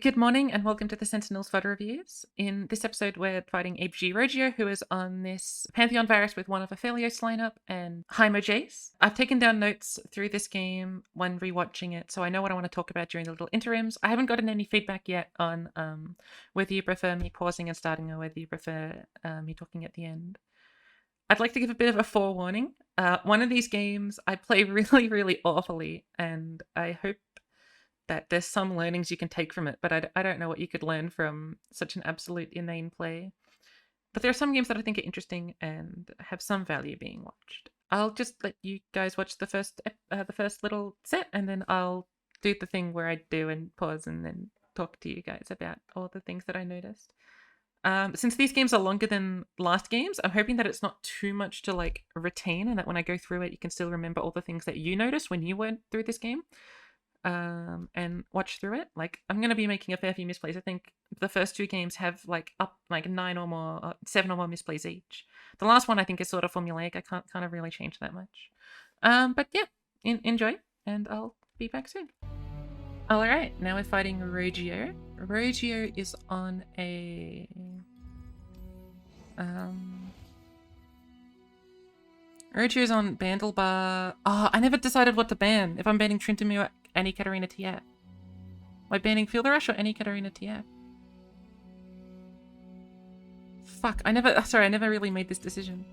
Good morning and welcome to the Sentinels VOD reviews. In this episode, we're fighting ABG Rogio, who is on this Pantheon virus with one of Aphelios lineup and Hymo Jace. I've taken down notes through this game when rewatching it, so I know what I want to talk about during the little interims. I haven't gotten any feedback yet on whether you prefer me pausing and starting or whether you prefer me talking at the end. I'd like to give a bit of a forewarning. One of these games I play really, really awfully, and I hope that there's some learnings you can take from it, but I don't know what you could learn from such an absolute inane play. But there are some games that I think are interesting and have some value being watched. I'll just let you guys watch the first little set, and then I'll do the thing where I do and pause and then talk to you guys about all the things that I noticed. Since these games are longer than last games, I'm hoping that it's not too much to like retain, and that when I go through it, you can still remember all the things that you noticed when you went through this game. And watch through it. Like, I'm going to be making a fair few misplays. I think the first two games have like up like 9 or more, 7 or more misplays each. The last one I think is sort of formulaic. I can't kind of really change that much. But yeah, enjoy, and I'll be back soon. Alright, now we're fighting Rogio. Rogio is on a... Rogio's on Bandlebar. Oh, I never decided what to ban. If I'm banning Trintimu or any Katarina TF. Am I banning Field Rush or any Katarina TF? Fuck, I never really made this decision.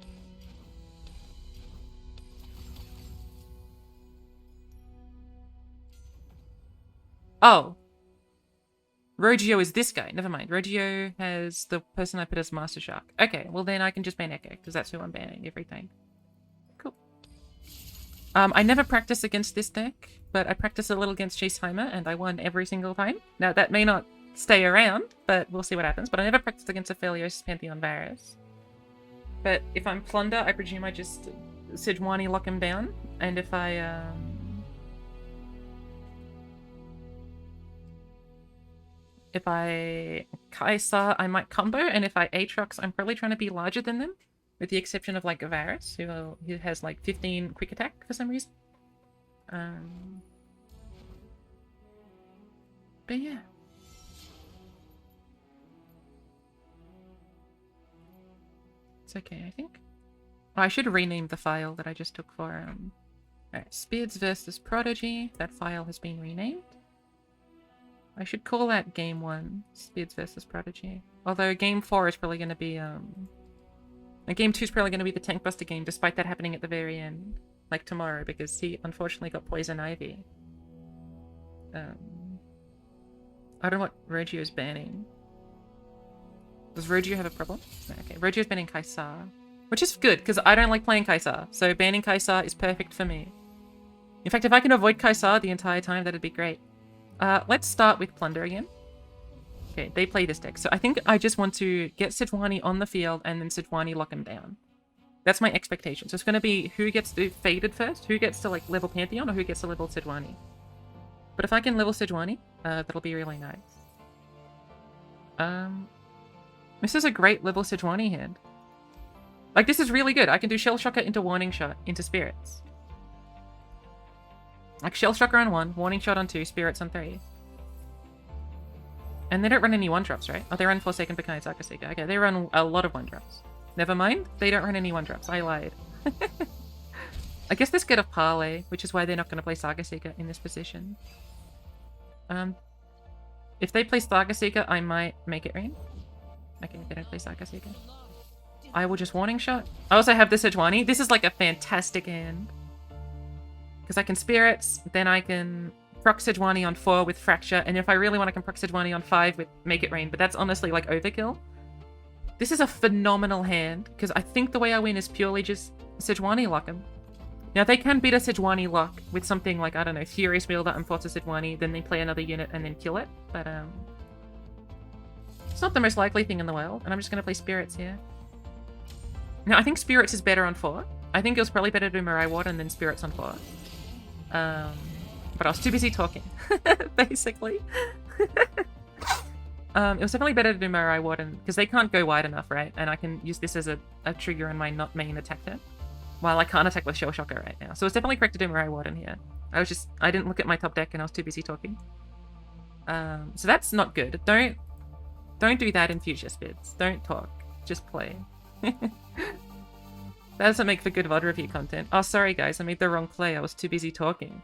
Oh. Rogio is this guy. Never mind. Rogio has the person I put as Master Shark. Okay, well then I can just ban Echo, because that's who I'm banning every time. Cool. I never practice against this deck, but I practice a little against Chase Timer, and I won every single time. Now, that may not stay around, but we'll see what happens. But I never practiced against Aphelios Pantheon virus. But if I'm Plunder, I presume I just Sejuani lock him down, and if I, Kaisa, I might combo, and if I Aatrox, I'm probably trying to be larger than them. With the exception of, like, Varus, who has, like, 15 quick attack for some reason. But yeah. It's okay, I think. Oh, I should rename the file that I just took for, Alright, Spidz versus Prodigy. That file has been renamed. I should call that Game 1, Spidz versus Prodigy. Although Game 4 is probably going to be, and Game 2 is probably going to be the Tank Buster game, despite that happening at the very end. Like tomorrow, because he unfortunately got Poison Ivy. I don't know what Rogio is banning. Does Rogio have a problem? No, okay, Rogio's banning Kaisa. Which is good, because I don't like playing Kaisa. So banning Kaisa is perfect for me. In fact, if I can avoid Kaisa the entire time, that'd be great. Let's start with Plunder again. Okay, they play this deck. So I think I just want to get Sejuani on the field and then Sejuani lock him down. That's my expectation. So it's going to be who gets to faded first, who gets to like level Pantheon, or who gets to level Sejuani. But if I can level Sejuani, that'll be really nice. This is a great level Sejuani hand. Like, this is really good. I can do Shell Shocker into Warning Shot into Spirits. Like, Shell Shocker on 1, Warning Shot on 2, Spirits on 3. And they don't run any 1-drops, right? Oh, they run Forsaken Pekai Sakasika. Okay, they run a lot of 1-drops. Never mind, they don't run any 1-drops. I lied. I guess this get a parlay, which is why they're not going to play Saga Seeker in this position. If they play Saga Seeker, I might make it rain. Okay, they don't play Saga Seeker. I will just Warning Shot. I also have the Sejuani. This is like a fantastic hand. Because I can Spirits, then I can proc Sejuani on 4 with Fracture, and if I really want, I can proc Sejuani on 5 with Make It Rain, but that's honestly like overkill. This is a phenomenal hand, because I think the way I win is purely just Sejuani lock him. Now, they can beat a Sejuani lock with something like, I don't know, Furious Wielder and Force Sejuani, then they play another unit and then kill it, but it's not the most likely thing in the world, and I'm just going to play Spirits here. Now, I think Spirits is better on 4. I think it was probably better to do Mirai Ward and then Spirits on 4. But I was too busy talking, basically. It was definitely better to do Mirai Warden, because they can't go wide enough, right? And I can use this as a trigger in my not main attack turn. While I can't attack with Shell Shocker right now. So it's definitely correct to do Mirai Warden here. I didn't look at my top deck and I was too busy talking. So that's not good. Don't do that in future, Spidz. Don't talk. Just play. That doesn't make for good VOD review content. Oh, sorry guys, I made the wrong play. I was too busy talking.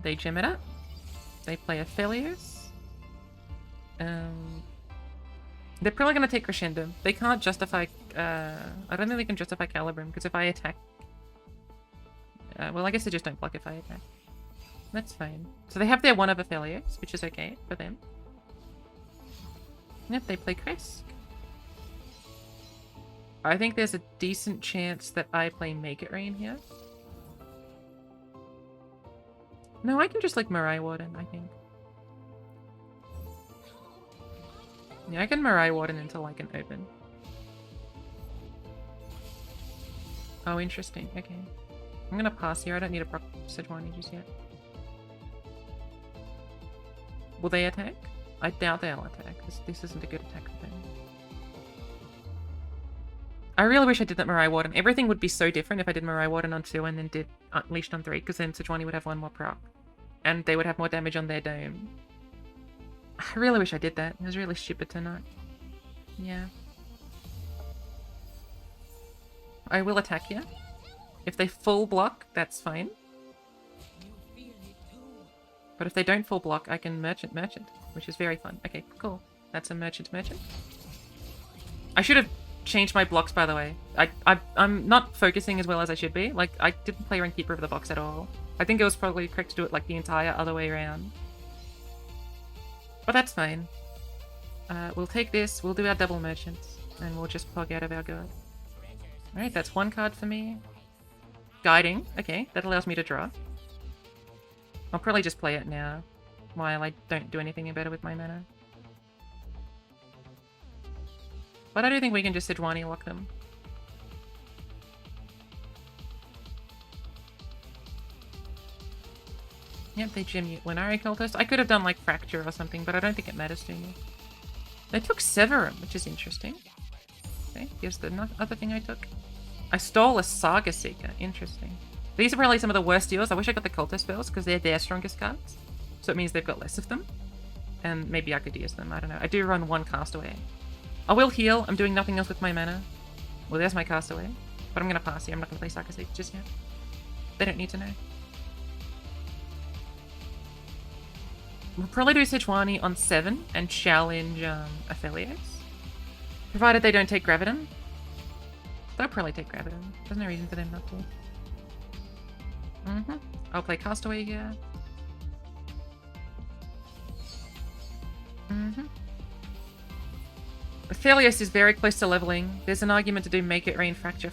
They gem it up. They play Aphelios. They're probably going to take Crescendo. They can't justify... I don't think they can justify Calibrum, because if I attack... well, I guess they just don't block if I attack. That's fine. So they have their one of Aphelios, which is okay for them. Yep, they play Kresk. I think there's a decent chance that I play Make It Rain here. No, I can just like Mirai Warden, I think. Yeah, I can Mirai Warden into like an open. Oh, interesting. Okay. I'm gonna pass here. I don't need a proc Sejuani just yet. Will they attack? I doubt they'll attack. This isn't a good attack for them. I really wish I did that Mirai Warden. Everything would be so different if I did Mirai Warden on 2 and then did Unleashed on 3, because then Sejuani would have one more proc. And they would have more damage on their dome. I really wish I did that. It was really stupid to not. Yeah. I will attack here. If they full block, that's fine. But if they don't full block, I can merchant, which is very fun. Okay, cool. That's a merchant. I should have changed my blocks, by the way. I'm not focusing as well as I should be. Like, I didn't play Runkeeper of the box at all. I think it was probably correct to do it like the entire other way around. But that's fine. We'll take this, we'll do our double merchants, and we'll just plug out of our guard. Alright, that's one card for me. Guiding. Okay, that allows me to draw. I'll probably just play it now, while I don't do anything better with my mana. But I do think we can just Sejuani lock them. Yep, they gem Lunari Cultist. I could have done like Fracture or something, but I don't think it matters to me. They took Severum, which is interesting. Okay, here's the other thing I took. I stole a Saga Seeker. Interesting. These are probably some of the worst deals. I wish I got the Cultist spells, because they're their strongest cards. So it means they've got less of them. And maybe I could use them. I don't know. I do run one Castaway. I will heal. I'm doing nothing else with my mana. Well, there's my Castaway. But I'm going to pass here. I'm not going to play Saga Seeker just yet. They don't need to know. We'll probably do Sejuani on 7 and challenge Aphelios. Provided they don't take Graviton. They'll probably take Graviton. There's no reason for them not to. I'll play Castaway here. Aphelios is very close to leveling. There's an argument to do Make It Rain, Fracture.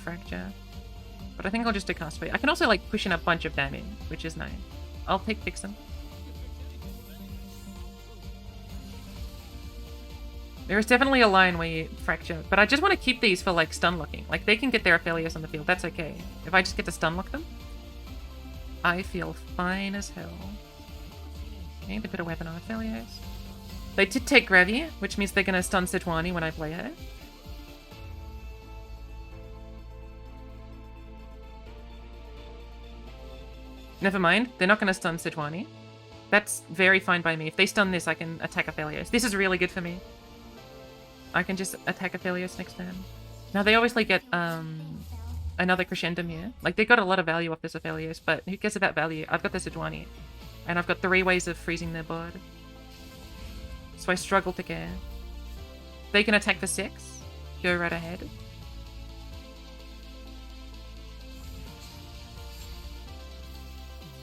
But I think I'll just do Castaway. I can also like push in a bunch of damage, which is nice. I'll take Vixen. There is definitely a line where you Fracture, but I just want to keep these for like stun locking. Like they can get their Aphelios on the field, that's okay. If I just get to stun lock them, I feel fine as hell. Okay, they put a weapon on Aphelios. They did take Gravi, which means they're going to stun Sejuani when I play her. Never mind, they're not going to stun Sejuani. That's very fine by me. If they stun this, I can attack Aphelios. This is really good for me. I can just attack Aphelios next turn. Now they obviously get another Crescendum here. Like they got a lot of value off this Aphelios, but who cares about value? I've got the Sejuani. And I've got 3 ways of freezing their board. So I struggle to care. They can attack for 6. Go right ahead.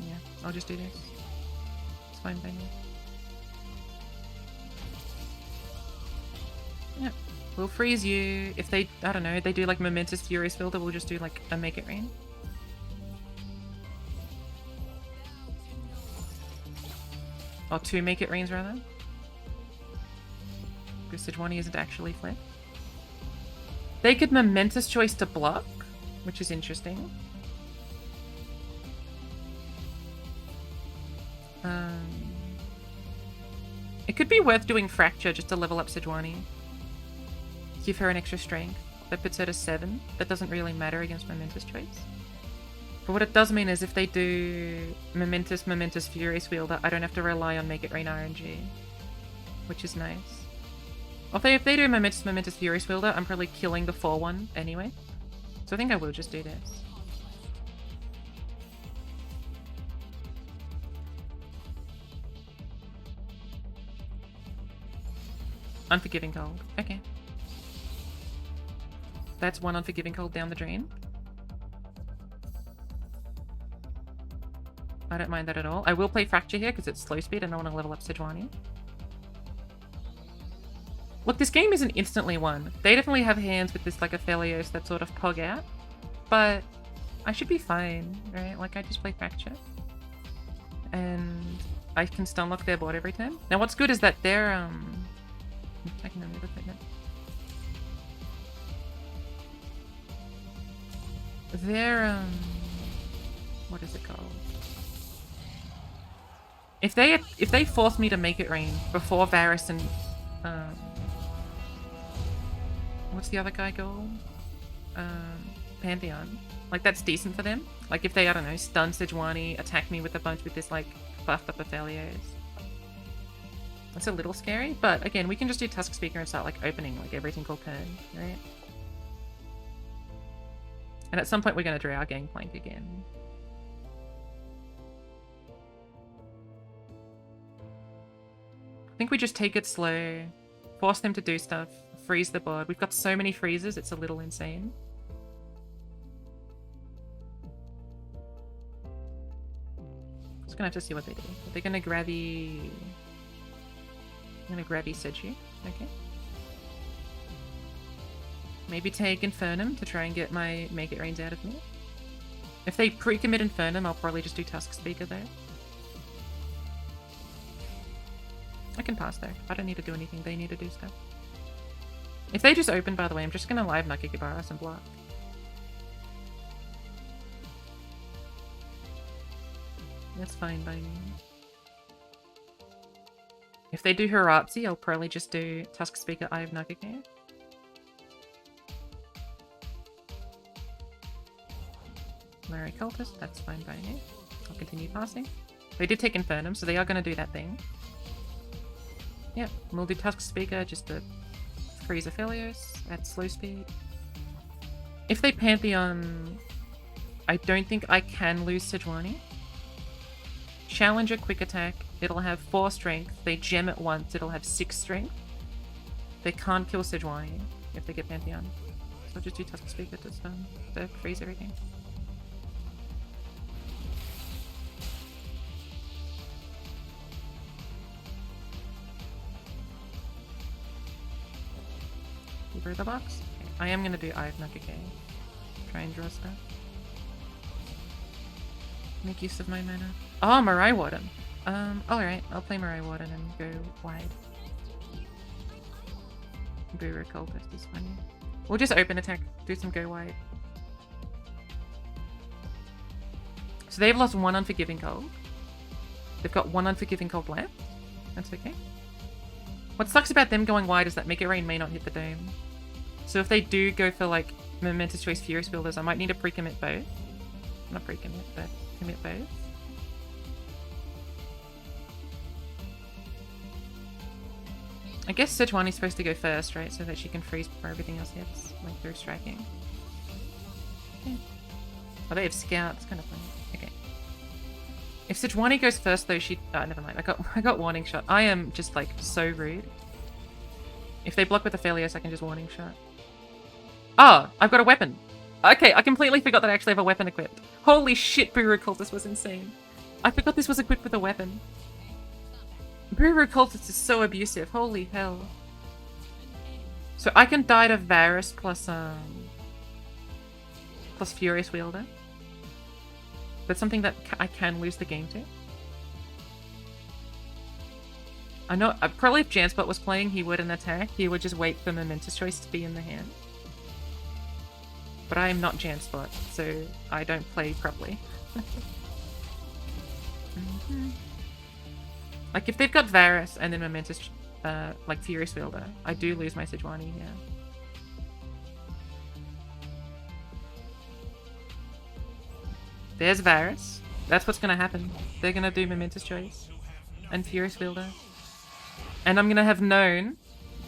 Yeah, I'll just do this. It's fine by me. Yeah, we'll freeze you. If they, I don't know, they do like Momentous Furious Builder, we'll just do like a Make It Rain. Or 2 Make It Rains rather. Because Sejuani isn't actually flipped. They could Momentous Choice to block, which is interesting. It could be worth doing Fracture just to level up Sejuani. Give her an extra strength. That puts her to 7. That doesn't really matter against Momentous Choice. But what it does mean is if they do Momentous Furious Wielder, I don't have to rely on Make It Rain RNG. Which is nice. Although if they do Momentous Furious Wielder, I'm probably killing the 4-1 anyway. So I think I will just do this. Unforgiving Cold. Okay. That's one Unforgiving Cold down the drain. I don't mind that at all. I will play Fracture here because it's slow speed and I want to level up Sejuani. Look, this game isn't instantly won. They definitely have hands with this like Aphelios that sort of pog out. But I should be fine, right? Like I just play Fracture. And I can stunlock their board every turn. Now what's good is that they're attacking them with equipment. They're what is it called? If they force me to Make It Rain before Varus and what's the other guy called? Pantheon. Like that's decent for them. Like if they, I don't know, stun Sejuani, attack me with a bunch with this like buffed up Aphelios. That's a little scary, but again, we can just do Tusk Speaker and start like opening like every single turn, right? And at some point we're gonna draw our Gangplank again. I think we just take it slow, force them to do stuff, freeze the board. We've got so many freezes, it's a little insane. Just gonna have to see what they do. They're gonna grabby... I'm gonna grabby Seju. Okay. Maybe take Infernum to try and get my Make It Rains out of me. If they pre-commit Infernum, I'll probably just do Tusk Speaker though. I can pass though. I don't need to do anything. They need to do stuff. If they just open, by the way, I'm just gonna live Nakikibaras and block. That's fine by me. If they do Haratsi, I'll probably just do Tusk Speaker, Eye of Nagake. Larry Cultist, that's fine by me. I'll continue passing. They did take Infernum, so they are going to do that thing. Yep, we'll do Tusk Speaker just to freeze Aphelios at slow speed. If they Pantheon, I don't think I can lose Sejuani. Challenger Quick Attack, it'll have 4 strength. They gem it once, it'll have 6 strength. They can't kill Sejuani if they get Pantheon. So I'll just do Tusk Speaker to freeze everything. Keeper the box. Okay. I am gonna do Eye of Nagake. Try and draw stuff. Make use of my mana. Oh, Mirai Warden. Alright, I'll play Mirai Warden and go wide. Buru Cultist is funny. We'll just open attack, do some go wide. So they've lost 1 Unforgiving Cold. They've got 1 Unforgiving Cold left. That's okay. What sucks about them going wide is that Make It Rain may not hit the dome. So if they do go for like Momentous Choice Furious Builders, I might need to pre-commit both. Not pre-commit, but commit both. I guess Sejuani's supposed to go first, right? So that she can freeze before everything else hits, like through striking. Okay. Oh, they have Scout. It's kind of funny. Okay. If Sejuani goes first, though, she... Oh, never mind. I got Warning Shot. I am just, like, so rude. If they block with Aphelios, I can just Warning Shot. Oh, I've got a weapon. Okay, I completely forgot that I actually have a weapon equipped. Holy shit, Buru Cultist was insane. I forgot this was equipped with a weapon. Buru Cultist is so abusive. Holy hell. So I can die to Varus plus Furious Wielder. That's something that I can lose the game to. I know, probably if Janspot was playing, he wouldn't attack. He would just wait for Momentous Choice to be in the hand. But I am not Janspot, so I don't play properly. Like, if they've got Varus and then Momentous, like, Furious Wielder, I do lose my Sejuani here. There's Varus. That's what's gonna happen. They're gonna do Momentous Choice. And Furious Wielder. And I'm gonna have known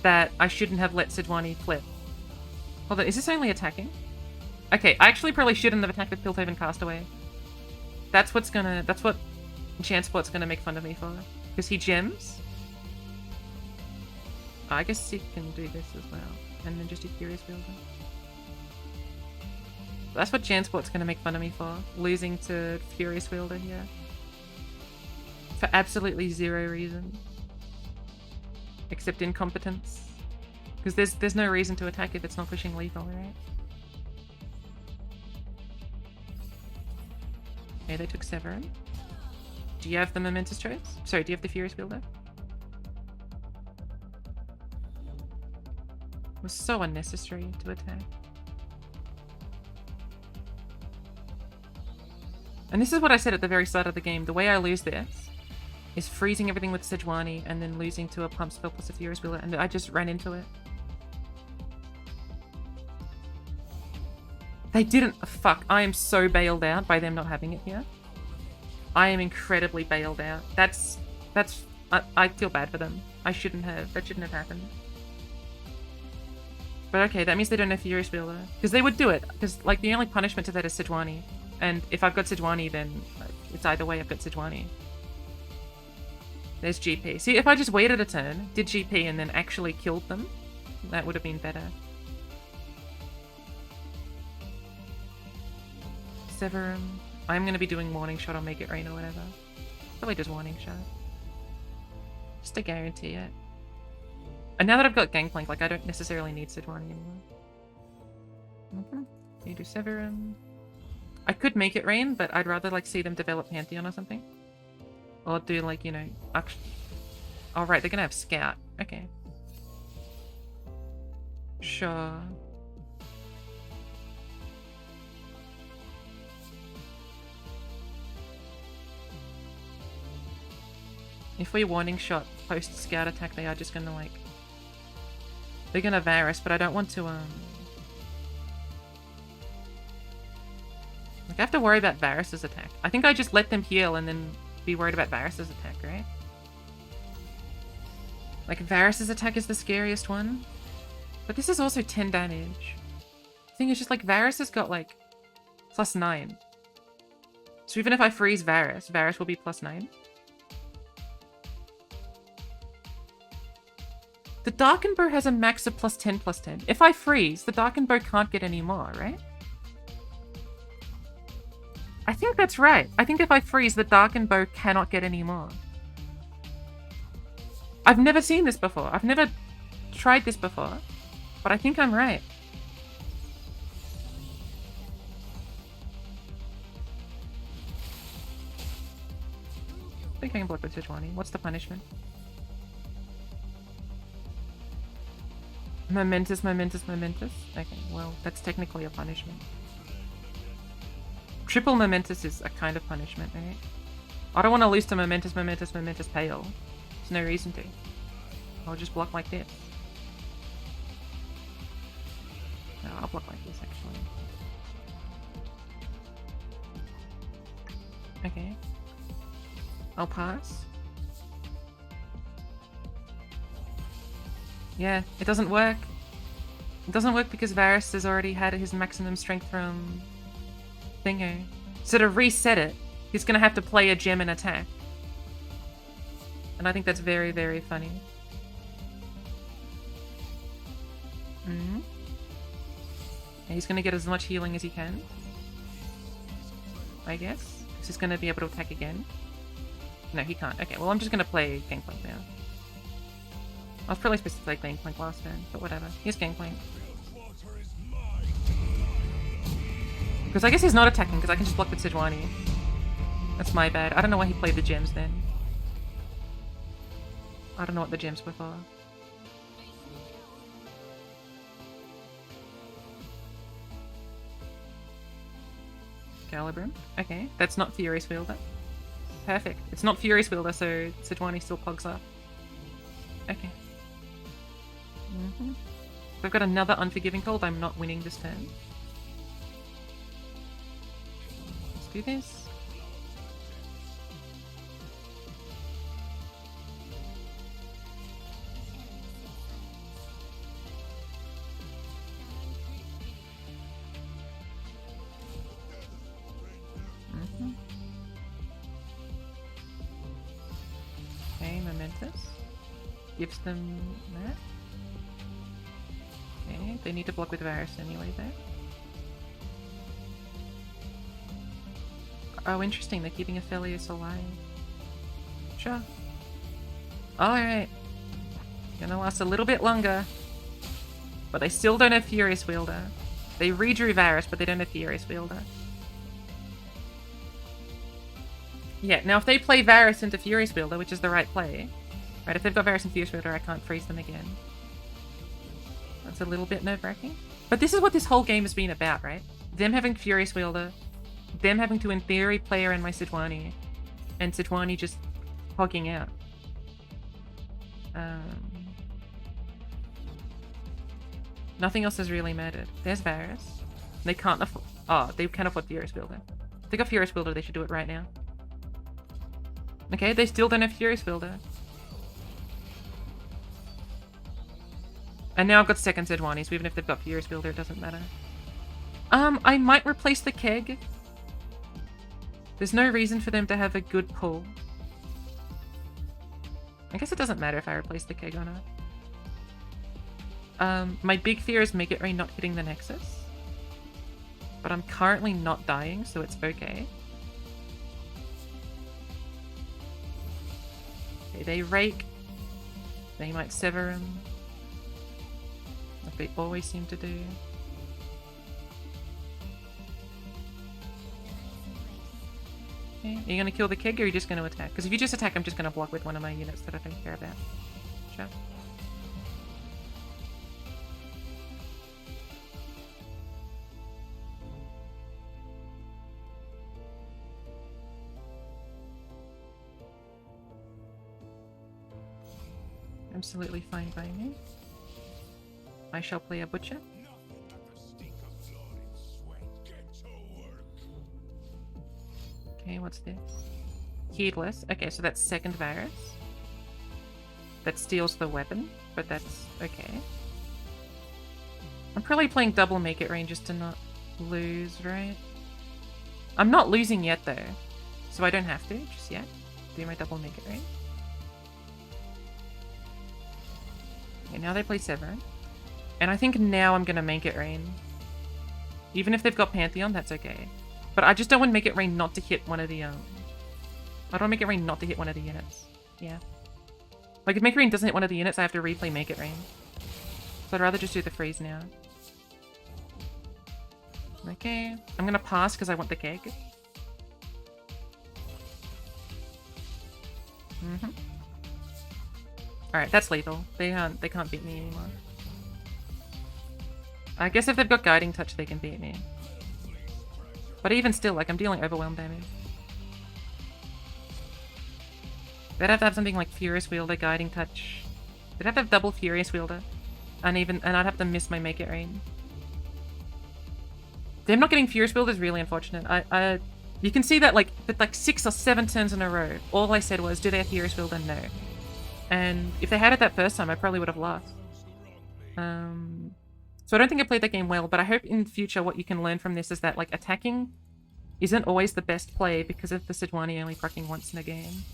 that I shouldn't have let Sejuani flip. Hold on, is this only attacking? Okay, I actually probably shouldn't have attacked with Piltover Castaway. That's what Janspot's gonna make fun of me for. Because he gems. I guess he can do this as well. And then just do Furious Wielder. That's what Janspot's gonna make fun of me for. Losing to Furious Wielder here. For absolutely zero reason. Except incompetence. Because there's no reason to attack if it's not pushing lethal, right? Okay, they took Severin. Do you have the Momentous Choice? Sorry, do you have the Furious Wielder? It was so unnecessary to attack. And this is what I said at the very start of the game. The way I lose this is freezing everything with Sejuani and then losing to a pump spell plus a Furious Wielder, and I just ran into it. They didn't. Fuck, I am so bailed out by them not having it here. I am incredibly bailed out. I feel bad for them. That shouldn't have happened. But okay, that means they don't have Furious Wielder. Because they would do it. Because, like, the only punishment to that is Sejuani. And if I've got Sejuani, then it's either way I've got Sejuani. There's GP. See, if I just waited a turn, did GP, and then actually killed them, that would have been better. Severum. I'm going to be doing Warning Shot or Make It Rain or whatever. Probably just Warning Shot. Just to guarantee it. And now that I've got Gangplank, like, I don't necessarily need Sejuani anymore. You do Severum. I could Make It Rain, but I'd rather, like, see them develop Pantheon or something. Or do, like, you know... Oh, right, they're gonna have Scout. Okay. Sure. If we Warning Shot post-Scout attack, they are just gonna, like... They're gonna Varus, but I don't want to, Like, I have to worry about Varus's attack. I think I just let them heal and then be worried about Varus's attack, right? Like, Varus's attack is the scariest one. But this is also 10 damage. The thing is just, like, Varus has got, like, +9. So even if I freeze Varus, Varus will be +9. The Darkened Bow has a max of +10/+10. If I freeze, the Darkened Bow can't get any more, right? I think that's right. I think if I freeze, the Darkened Bow cannot get any more. I've never seen this before. I've never tried this before. But I think I'm right. I think I can block with Sejuani. What's the punishment? Momentous. Okay, well, that's technically a punishment. Triple Momentous is a kind of punishment, right? I don't want to lose to Momentous, Pale. There's no reason to. I'll just block like this. No, I'll block like this, actually. Okay. I'll pass. Yeah, it doesn't work. It doesn't work because Varus has already had his maximum strength from Thingo. So to reset it, he's gonna have to play a gem and attack. And I think that's very, very funny. Mm-hmm. Yeah, he's gonna get as much healing as he can. I guess. He's gonna be able to attack again. No, he can't. Okay, well I'm just gonna play Gangplank now. I was probably supposed to play Gangplank last turn, but whatever. Here's Gangplank. Because I guess he's not attacking, because I can just block with Sejuani. That's my bad. I don't know why he played the gems then. I don't know what the gems were for. Calibrum. Okay, that's not Furious Wielder. Perfect. It's not Furious Wielder, so Sejuani still clogs up. Okay. If I've got another Unforgiving Cold, I'm not winning this turn. Let's do this. Okay, momentous. Gives them that. Okay, they need to block with Varus anyway there. Oh, interesting, they're keeping Aphelios alive. Sure. Alright. Gonna last a little bit longer. But they still don't have Furious Wielder. They redrew Varus, but they don't have Furious Wielder. Yeah, now if they play Varus into Furious Wielder, which is the right play, right, if they've got Varus and Furious Wielder, I can't freeze them again. That's a little bit nerve-wracking. But this is what this whole game has been about, right? Them having Furious Wielder, them having to, in theory, play around my Sejuani, and Sejuani just hogging out. Nothing else has really mattered. There's Varus. They can't afford... Oh, they can afford Furious Wielder. If they got Furious Wielder, they should do it right now. Okay, they still don't have Furious Wielder. And now I've got second Sejuani, so even if they've got Furious Wielder, it doesn't matter. I might replace the keg. There's no reason for them to have a good pull. I guess it doesn't matter if I replace the keg or not. My big fear is Make It Rain not hitting the Nexus. But I'm currently not dying, so it's okay. Okay, they rake. They might sever him. Like they always seem to do. Okay, are you gonna kill the keg or are you just gonna attack? Because if you just attack, I'm just gonna block with one of my units that I don't care about. Sure. Absolutely fine by me. I shall play a butcher. Okay, what's this? Heedless. Okay, so that's second Varus. That steals the weapon, but that's okay. I'm probably playing double Make It Rain just to not lose, right? I'm not losing yet, though. So I don't have to, just yet. Do my double Make It Rain. Okay, now they play Severin. And I think now I'm gonna Make It Rain. Even if they've got Pantheon, that's okay. But I just don't want Make It Rain not to hit one of the, I don't want Make It Rain not to hit one of the units. Yeah. Like, if Make It Rain doesn't hit one of the units, I have to replay Make It Rain. So I'd rather just do the freeze now. Okay. I'm gonna pass because I want the keg. Alright, that's lethal. They can't beat me anymore. I guess if they've got Guiding Touch, they can beat me. But even still, like, I'm dealing overwhelm damage. They'd have to have something like Furious Wielder, Guiding Touch. They'd have to have double Furious Wielder. And I'd have to miss my Make It Rain. Them not getting Furious Wielder is really unfortunate. You can see that, like, with like 6 or 7 turns in a row, all I said was, do they have Furious Wielder? No. And if they had it that first time, I probably would have lost. So I don't think I played that game well, but I hope in future what you can learn from this is that, like, attacking isn't always the best play because of the Sejuani only proccing once in a game.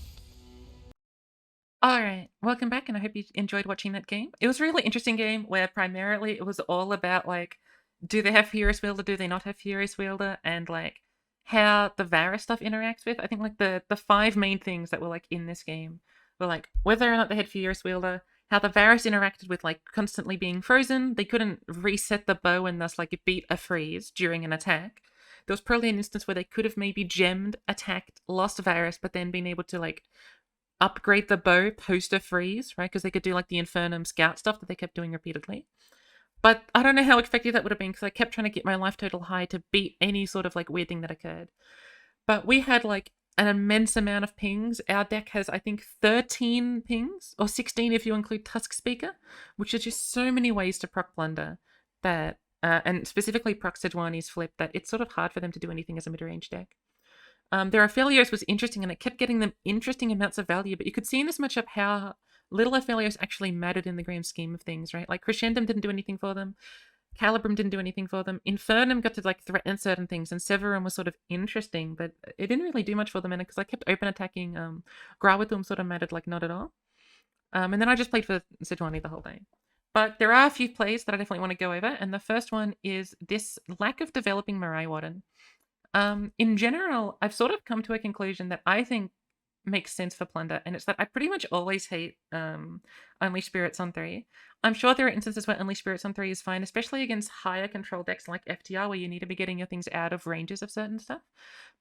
Alright, welcome back, and I hope you enjoyed watching that game. It was a really interesting game where primarily it was all about, like, do they have Furious Wielder, do they not have Furious Wielder, and, like, how the Varus stuff interacts with. I think, like, the 5 main things that were, like, in this game were, like, whether or not they had Furious Wielder, how the Varus interacted with, like, constantly being frozen. They couldn't reset the bow and thus, like, beat a freeze during an attack. There was probably an instance where they could have maybe gemmed, attacked, lost Varus, but then been able to, like, upgrade the bow post a freeze, right? Because they could do, like, the Infernum scout stuff that they kept doing repeatedly. But I don't know how effective that would have been because I kept trying to get my life total high to beat any sort of, like, weird thing that occurred. But we had, like, an immense amount of pings. Our deck has, I think, 13 pings, or 16 if you include Tusk Speaker, which is just so many ways to proc Plunder that, and specifically proc Sejuani's Flip, that it's sort of hard for them to do anything as a mid-range deck. Their Aphelios was interesting, and it kept getting them interesting amounts of value, but you could see in this matchup how little Aphelios actually mattered in the grand scheme of things, right? Like, Crescendum didn't do anything for them. Calibrum didn't do anything for them. Infernum got to, like, threaten certain things, and Severum was sort of interesting, but it didn't really do much for them, and because I kept open attacking, Grauwathum sort of mattered, like, not at all. And then I just played for Sejuani the whole day. But there are a few plays that I definitely want to go over, and the first one is this lack of developing Mirai Warden. In general, I've sort of come to a conclusion that I think makes sense for Plunder, and it's that I pretty much always hate Unleash Spirits on 3. I'm sure there are instances where Unleash Spirits on 3 is fine, especially against higher control decks like FTR, where you need to be getting your things out of ranges of certain stuff.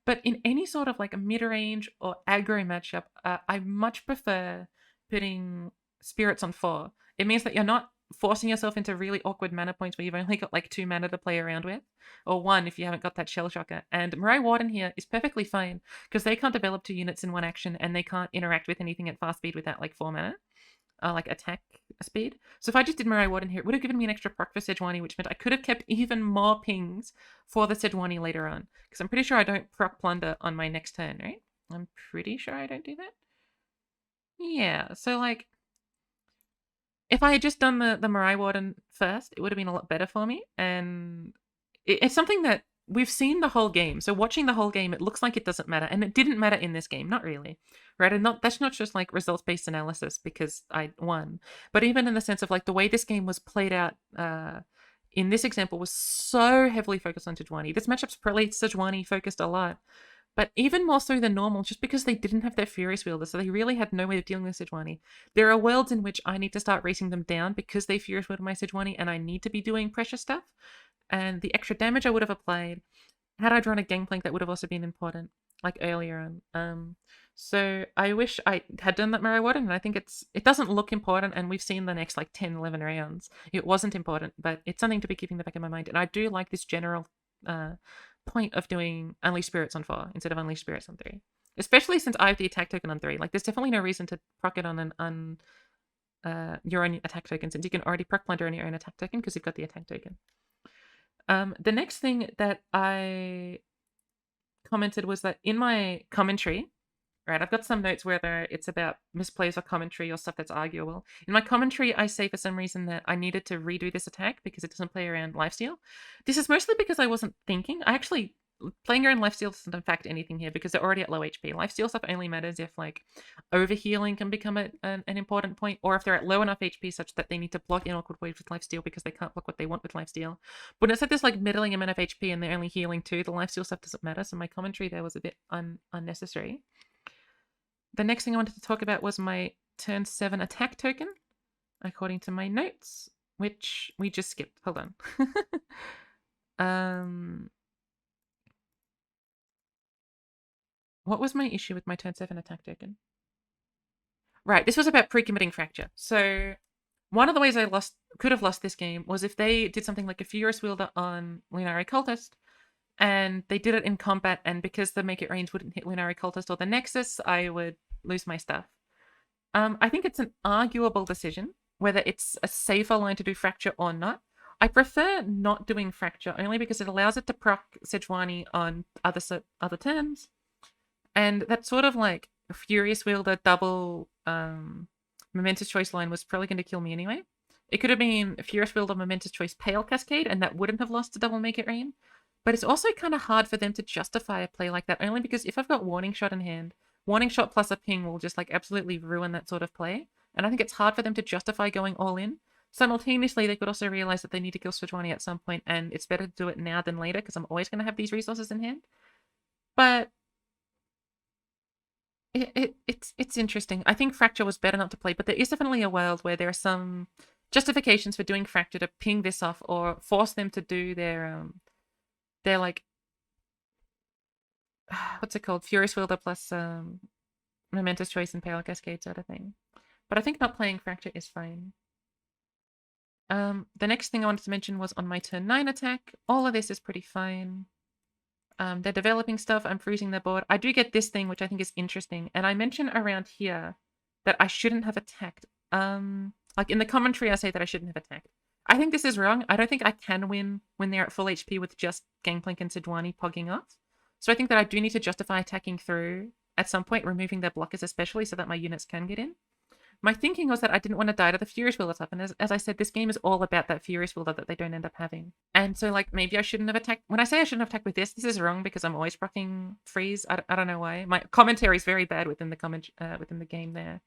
But in any sort of like a mid-range or aggro matchup, I much prefer putting Spirits on 4. It means that you're not forcing yourself into really awkward mana points where you've only got like 2 mana to play around with, or 1 if you haven't got that Shell Shocker. And Mirai Warden here is perfectly fine because they can't develop 2 units in one action, and they can't interact with anything at fast speed without like 4 mana, like attack speed. So if I just did Mirai Warden here, it would have given me an extra proc for Sejuani, which meant I could have kept even more pings for the Sejuani later on, because I'm pretty sure I don't proc Plunder on my next turn, right? I'm pretty sure I don't do that. Yeah, so like, if I had just done the Mirai Warden first, it would have been a lot better for me. And it's something that we've seen the whole game. So watching the whole game, it looks like it doesn't matter. And it didn't matter in this game. Not really. Right? And that's not just like results-based analysis because I won. But even in the sense of like the way this game was played out in this example was so heavily focused on Sejuani. This matchup's probably Sejuani focused a lot. But even more so than normal, just because they didn't have their Furious Wielder, so they really had no way of dealing with Sejuani. There are worlds in which I need to start racing them down because they Furious Wielder my Sejuani, and I need to be doing pressure stuff. And the extra damage I would have applied, had I drawn a Gangplank, that would have also been important, like earlier on. So I wish I had done that Mirai Warden, and I think it doesn't look important, and we've seen the next like 10, 11 rounds. It wasn't important, but it's something to be keeping in the back of my mind. And I do like this general point of doing Unleash Spirits on 4 instead of Unleash Spirits on 3. Especially since I have the attack token on 3. Like, there's definitely no reason to proc it on your own attack token, since you can already proc Plunder on your own attack token because you've got the attack token. The next thing that I commented was that in my commentary, right, I've got some notes whether it's about misplays or commentary or stuff that's arguable. In my commentary, I say for some reason that I needed to redo this attack because it doesn't play around lifesteal. This is mostly because I wasn't thinking. Playing around lifesteal doesn't affect anything here because they're already at low HP. Lifesteal stuff only matters if like overhealing can become an important point, or if they're at low enough HP such that they need to block in awkward ways with lifesteal because they can't block what they want with lifesteal. But when it's at this like middling amount of HP and they're only healing 2, the lifesteal stuff doesn't matter. So my commentary there was a bit unnecessary. The next thing I wanted to talk about was my turn 7 attack token, according to my notes, which we just skipped. Hold on. What was my issue with my turn 7 attack token? Right, this was about pre-committing Fracture. So one of the ways I could have lost this game was if they did something like a Furious Wielder on Lunari Cultist, and they did it in combat, and because the Make It Rains wouldn't hit Lunari Cultist or the Nexus, I would lose my stuff. I think it's an arguable decision whether it's a safer line to do Fracture or not. I prefer not doing Fracture only because it allows it to proc Sejuani on other turns, and that sort of like Furious Wielder double Momentous Choice line was probably going to kill me anyway. It could have been Furious Wielder Momentous Choice Pale Cascade, and that wouldn't have lost to double Make It Rain. But it's also kind of hard for them to justify a play like that, only because if I've got Warning Shot in hand, Warning Shot plus a ping will just like absolutely ruin that sort of play. And I think it's hard for them to justify going all in. Simultaneously, they could also realize that they need to kill Sejuani at some point, and it's better to do it now than later because I'm always going to have these resources in hand. But it's interesting. I think Fracture was better not to play, but there is definitely a world where there are some justifications for doing Fracture to ping this off or force them to do their like, what's it called? Furious Wielder plus Momentous Choice and Pale Cascade sort of thing. But I think not playing Fracture is fine. The next thing I wanted to mention was on my turn 9 attack. All of this is pretty fine. They're developing stuff. I'm freezing their board. I do get this thing, which I think is interesting. And I mention around here that I shouldn't have attacked. Like in the commentary, I say that I shouldn't have attacked. I think this is wrong. I don't think I can win when they're at full HP with just Gangplank and Sejuani pogging off. So I think that I do need to justify attacking through at some point, removing their blockers especially so that my units can get in. My thinking was that I didn't want to die to the Furious Wielder up, and as I said, this game is all about that Furious Wielder that they don't end up having. And so, like, maybe I shouldn't have attacked. When I say I shouldn't have attacked with this is wrong because I'm always proccing freeze. I don't know why. My commentary is very bad within the game there.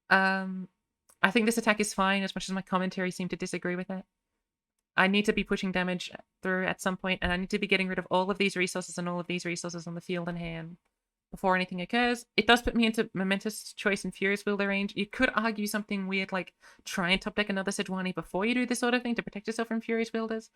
I think this attack is fine as much as my commentary seemed to disagree with it. I need to be pushing damage through at some point, and I need to be getting rid of all of these resources and all of these resources on the field in hand before anything occurs. It does put me into momentous choice and Furious Wielder range. You could argue something weird like try and top deck another Sejuani before you do this sort of thing to protect yourself from Furious Wielders.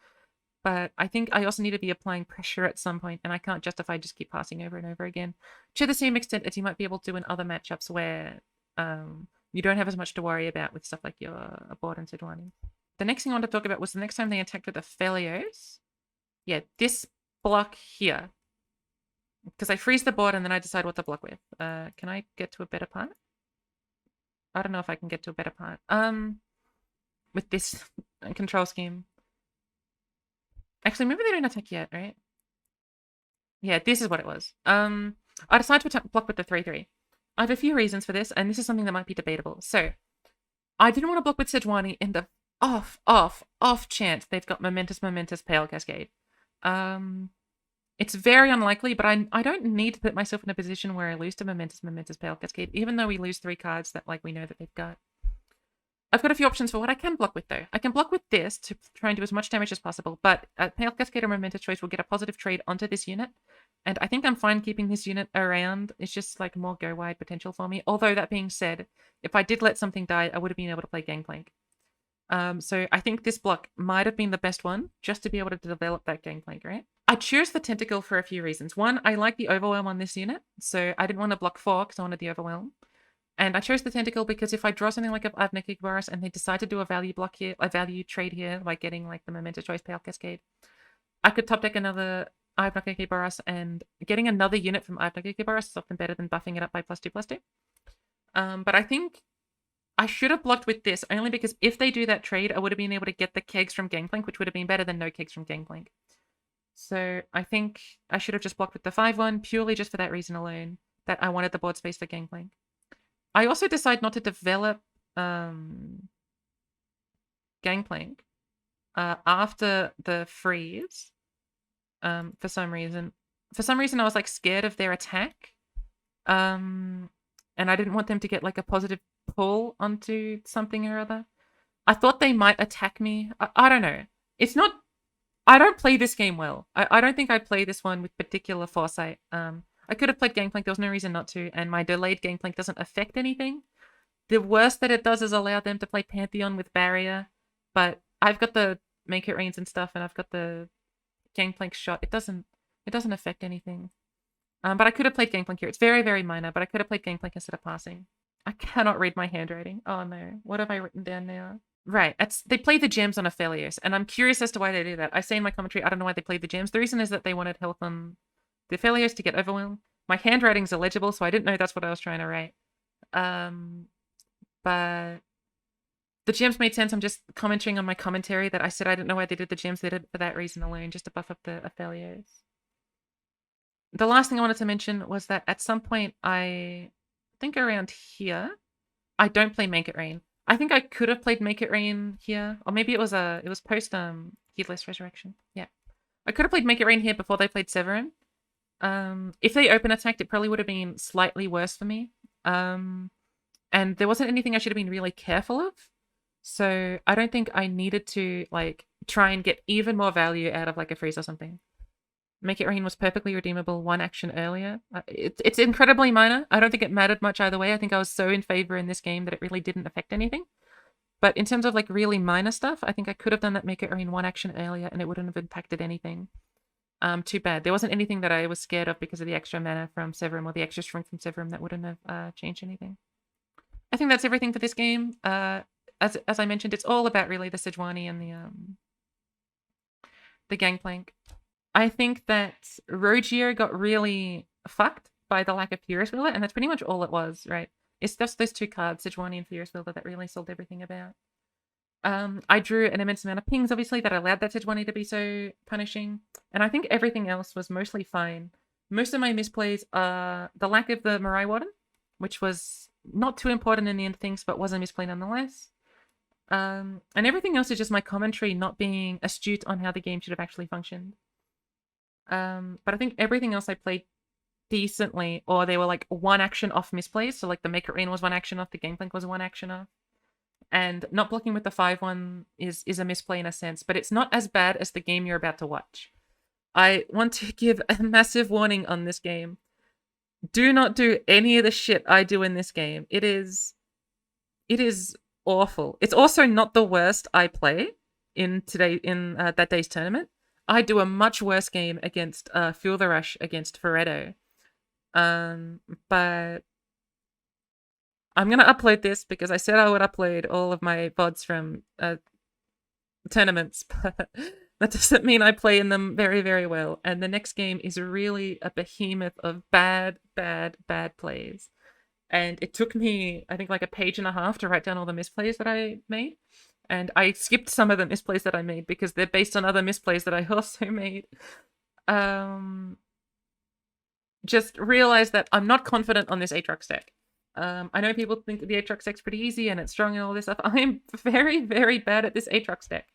But I think I also need to be applying pressure at some point, and I can't justify just keep passing over and over again. To the same extent as you might be able to in other matchups where you don't have as much to worry about with stuff like your Abort and Sejuani. The next thing I wanted to talk about was the next time they attacked with the Felios. Yeah, this block here. Because I freeze the board and then I decide what to block with. Can I get to a better part? I don't know if I can get to a better part. With this control scheme. Actually, maybe they don't attack yet, right? Yeah, this is what it was. I decided to block with the 3-3. I have a few reasons for this, and this is something that might be debatable. So, I didn't want to block with Sejuani in the off chance they've got momentous Pale Cascade. It's very unlikely, but I don't need to put myself in a position where I lose to momentous Pale Cascade, even though we lose 3 cards that like we know that they've got. I've got a few options for what I can block with, though. I can block with this to try and do as much damage as possible, but Pale Cascade or Momentous Choice will get a positive trade onto this unit, and I think I'm fine keeping this unit around. It's just like more go-wide potential for me. Although, that being said, if I did let something die, I would have been able to play Gangplank. So I think this block might have been the best one, just to be able to develop that Gangplank, right? I choose the Tentacle for a few reasons. One, I like the Overwhelm on this unit, so I didn't want to block 4 because I wanted the Overwhelm. And I chose the Tentacle because if I draw something like a Avneki Boros and they decide to do a value block here, a value trade here, like getting like the Momentous Choice Pale Cascade, I could top deck another Avneki Boros, and getting another unit from Avneki Boros is often better than buffing it up by +2/+2. But I think I should have blocked with this only because if they do that trade, I would have been able to get the kegs from Gangplank, which would have been better than no kegs from Gangplank. So I think I should have just blocked with the 5-1 purely just for that reason alone, that I wanted the board space for Gangplank. I also decided not to develop Gangplank after the freeze for some reason. For some reason, I was like scared of their attack. And I didn't want them to get like a positive pull onto something or other. I thought they might attack me. I don't know. It's not... I don't play this game well. I don't think I play this one with particular foresight. I could have played Gangplank, there was no reason not to, and my delayed Gangplank doesn't affect anything. The worst that it does is allow them to play Pantheon with Barrier, but I've got the Make It Rains and stuff, and I've got the Gangplank shot. It doesn't affect anything. But I could have played Gangplank here. It's very, very minor, but I could have played Gangplank instead of passing. I cannot read my handwriting. Oh no. What have I written down now? Right. They play the gems on Aphelios, and I'm curious as to why they do that. I say in my commentary, I don't know why they played the gems. The reason is that they wanted health on the Aphelios to get overwhelmed. My handwriting's illegible, so I didn't know that's what I was trying to write. But the gems made sense. I'm just commenting on my commentary that I said I didn't know why they did the gems. They did it for that reason alone, just to buff up the Aphelios. The last thing I wanted to mention was that at some point, I think around here, I don't play Make It Rain. I think I could have played Make It Rain here, or maybe it was post Heedless Resurrection. Yeah, I could have played Make It Rain here before they played Severin. If they open attacked, it probably would have been slightly worse for me. And there wasn't anything I should have been really careful of. So I don't think I needed to like try and get even more value out of like a freeze or something. Make It Rain was perfectly redeemable 1 action earlier. It's incredibly minor. I don't think it mattered much either way. I think I was so in favor in this game that it really didn't affect anything. But in terms of like really minor stuff, I think I could have done that Make It Rain 1 action earlier and it wouldn't have impacted anything. Too bad. There wasn't anything that I was scared of because of the extra mana from Severum or the extra strength from Severum that wouldn't have changed anything. I think that's everything for this game. As I mentioned, it's all about really the Sejuani and the Gangplank. I think that Rogio got really fucked by the lack of Furious Wielder, and that's pretty much all it was, right? It's just those 2 cards, Sejuani and Furious Wielder, that really sold everything about. I drew an immense amount of pings, obviously, that allowed that Sejuani to be so punishing, and I think everything else was mostly fine. Most of my misplays are the lack of the Mirai Warden, which was not too important in the end of things, but was a misplay nonetheless. And everything else is just my commentary not being astute on how the game should have actually functioned. But I think everything else I played decently, or they were like one action off misplays. So like the Make It Rain was one action off, the Gameplans was one action off. And not blocking with the 5-1 is a misplay in a sense, but it's not as bad as the game you're about to watch. I want to give a massive warning on this game. Do not do any of the shit I do in this game. It is awful. It's also not the worst I play in that day's tournament. I do a much worse game against Feel the Rush against Feretto. But I'm going to upload this because I said I would upload all of my VODs from tournaments, but that doesn't mean I play in them very, very well. And the next game is really a behemoth of bad, bad, bad plays. And it took me, I think, like a page and a half to write down all the misplays that I made. And I skipped some of the misplays that I made because they're based on other misplays that I also made. Just realize that I'm not confident on this Aatrox deck. I know people think that the Aatrox deck's pretty easy and it's strong and all this stuff. I'm very, very bad at this Aatrox deck.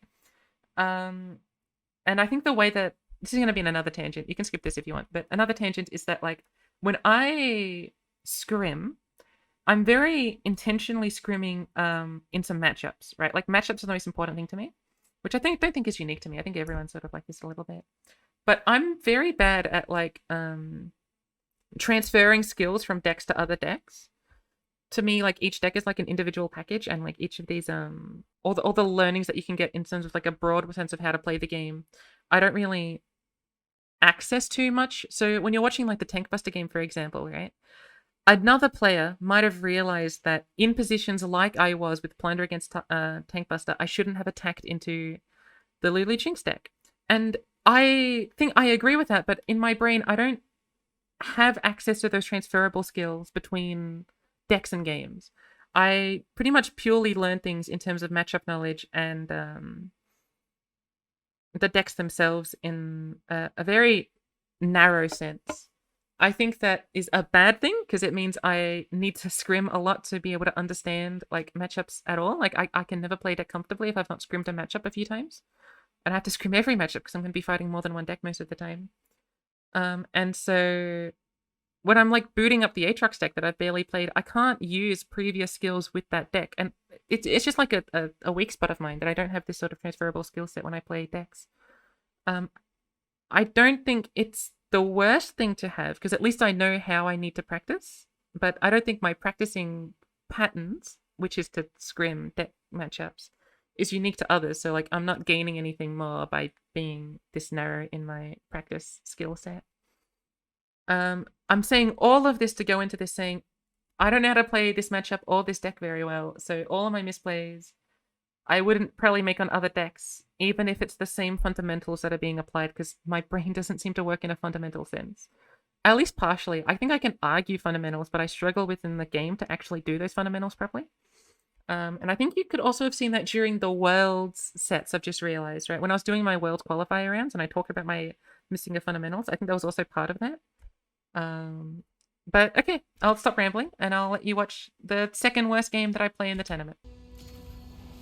And I think the way that... This is going to be another tangent. You can skip this if you want. But another tangent is that, like, when I scrim, I'm very intentionally scrimming in some matchups, right? Like, matchups are the most important thing to me, which I don't think is unique to me. I think everyone's sort of like this a little bit. But I'm very bad at, like, transferring skills from decks to other decks. To me, like, each deck is like an individual package, and like each of these all the learnings that you can get in terms of like a broad sense of how to play the game, I don't really access too much. So when you're watching like the Tank Buster game, for example, right, another player might have realized that in positions like I was with Plunder against Tank Buster, I shouldn't have attacked into the Lulu Jinx deck. And I think I agree with that, but in my brain, I don't have access to those transferable skills between decks and games. I pretty much purely learn things in terms of matchup knowledge and the decks themselves in a very narrow sense. I think that is a bad thing because it means I need to scrim a lot to be able to understand like matchups at all. Like I can never play a deck comfortably if I've not scrimmed a matchup a few times. And I have to scrim every matchup because I'm going to be fighting more than one deck most of the time. And so when I'm like booting up the Aatrox deck that I've barely played, I can't use previous skills with that deck. And it's just like a weak spot of mine that I don't have this sort of transferable skill set when I play decks. I don't think it's the worst thing to have because at least I know how I need to practice. But I don't think my practicing patterns, which is to scrim deck matchups, is unique to others. So like I'm not gaining anything more by being this narrow in my practice skill set. I'm saying all of this to go into this saying, I don't know how to play this matchup or this deck very well, so all of my misplays, I wouldn't probably make on other decks, even if it's the same fundamentals that are being applied, because my brain doesn't seem to work in a fundamental sense. At least partially. I think I can argue fundamentals, but I struggle within the game to actually do those fundamentals properly. And I think you could also have seen that during the Worlds sets, I've just realized, right? When I was doing my Worlds qualifier rounds and I talked about my missing of fundamentals, I think that was also part of that. But okay, I'll stop rambling and I'll let you watch the second worst game that I play in the tournament.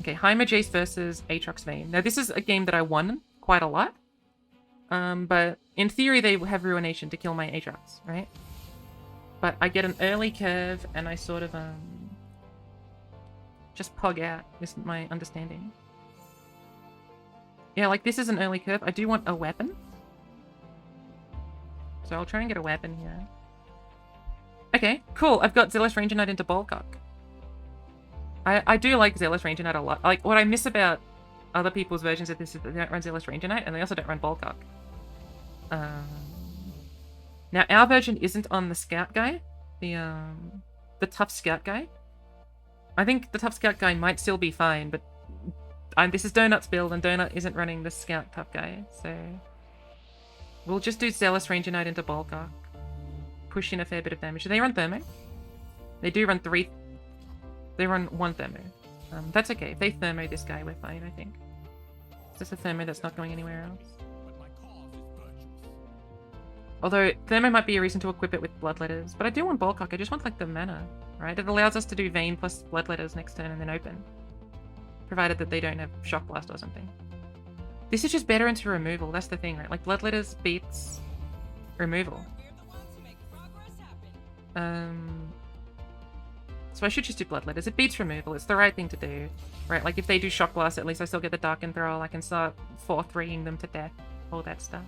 Okay, Jace versus Aatrox Vayne. Now this is a game that I won quite a lot. But in theory they have Ruination to kill my Aatrox, right? But I get an early curve and I sort of just pog out, is my understanding. Yeah, like this is an early curve. I do want a weapon. So I'll try and get a weapon here. Okay, cool. I've got Zealous Ranger Knight into Bolcock. I do like Zealous Ranger Knight a lot. Like, what I miss about other people's versions of this is that they don't run Zealous Ranger Knight, and they also don't run Bolcock. Now, our version isn't on the Scout guy. The Tough Scout guy. I think the Tough Scout guy might still be fine, but this is Donut's build, and Donut isn't running the Scout Tough guy, so... We'll just do Zealous Ranger Knight into Bolcock. Push in a fair bit of damage. Do they run Thermo? They do run 3... They run 1 Thermo. That's okay. If they Thermo this guy, we're fine, I think. It's just a Thermo that's not going anywhere else. Although Thermo might be a reason to equip it with Bloodletters, but I do want Ballcock. I just want like the mana, right? It allows us to do Vayne plus Bloodletters next turn and then open, provided that they don't have Shock Blast or something. This is just better into removal. That's the thing, right? Like Bloodletters beats removal. So I should just do Bloodletters. It beats removal. It's the right thing to do, right? Like if they do Shock Blast, at least I still get the Dark Enthrall. I can start 4-3ing them to death. All that stuff.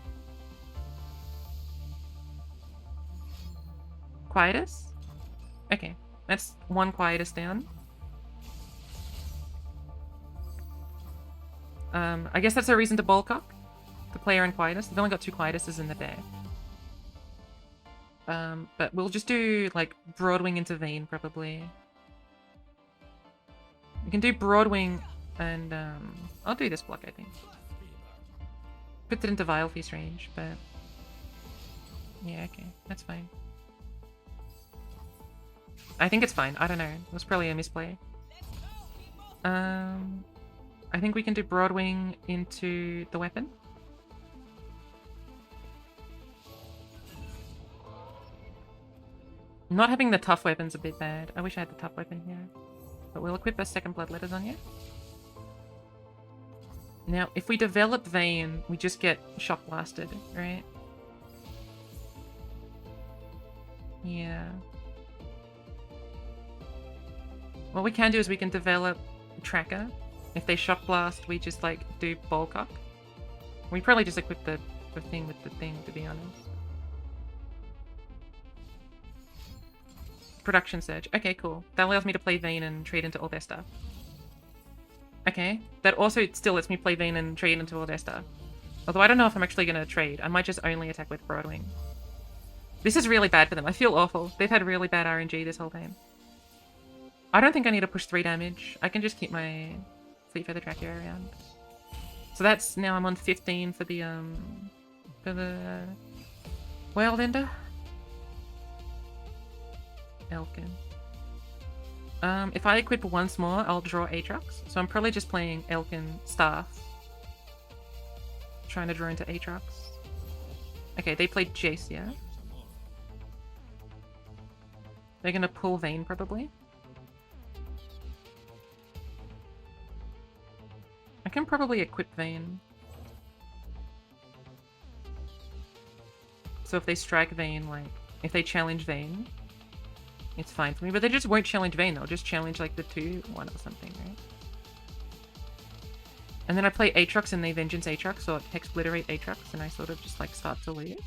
Quietus? Okay, that's one Quietus down. I guess that's a reason to Ballcock. The player and Quietus. They've only got 2 Quietuses in the deck. But we'll just do, like, Broadwing into Vayne, probably. We can do Broadwing and, I'll do this block, I think. Put it into Vile Feast range, but... yeah, okay. That's fine. I think it's fine. I don't know. It was probably a misplay. I think we can do Broadwing into the weapon. Not having the tough weapon's a bit bad. I wish I had the tough weapon here. But we'll equip a second Bloodletters on you. Now, if we develop Vayne, we just get Shock Blasted, right? Yeah. What we can do is we can develop Tracker. If they Shock Blast, we just, like, do Ballcock. We probably just equip the thing with the thing, to be honest. Production Surge. Okay, cool. That allows me to play Vayne and trade into all their stuff. Okay. That also still lets me play Vayne and trade into all their stuff. Although I don't know if I'm actually going to trade. I might just only attack with Broadwing. This is really bad for them. I feel awful. They've had really bad RNG this whole time. I don't think I need to push 3 damage. I can just keep my Fleet Feather Tracker around. So that's... now I'm on 15 for the Wild Ender. Elkin. If I equip once more, I'll draw Aatrox. So I'm probably just playing Elkin Staff. Trying to draw into Aatrox. Okay, they played Jace, yeah? They're gonna pull Vayne, probably. I can probably equip Vayne. So if they strike Vayne, like, if they challenge Vayne, it's fine for me. But they just won't challenge Vayne, they'll just challenge, like, the 2-1 or something, right? And then I play Aatrox and they Vengeance Aatrox, or Hexbliterate Aatrox, and I sort of just, like, start to lose.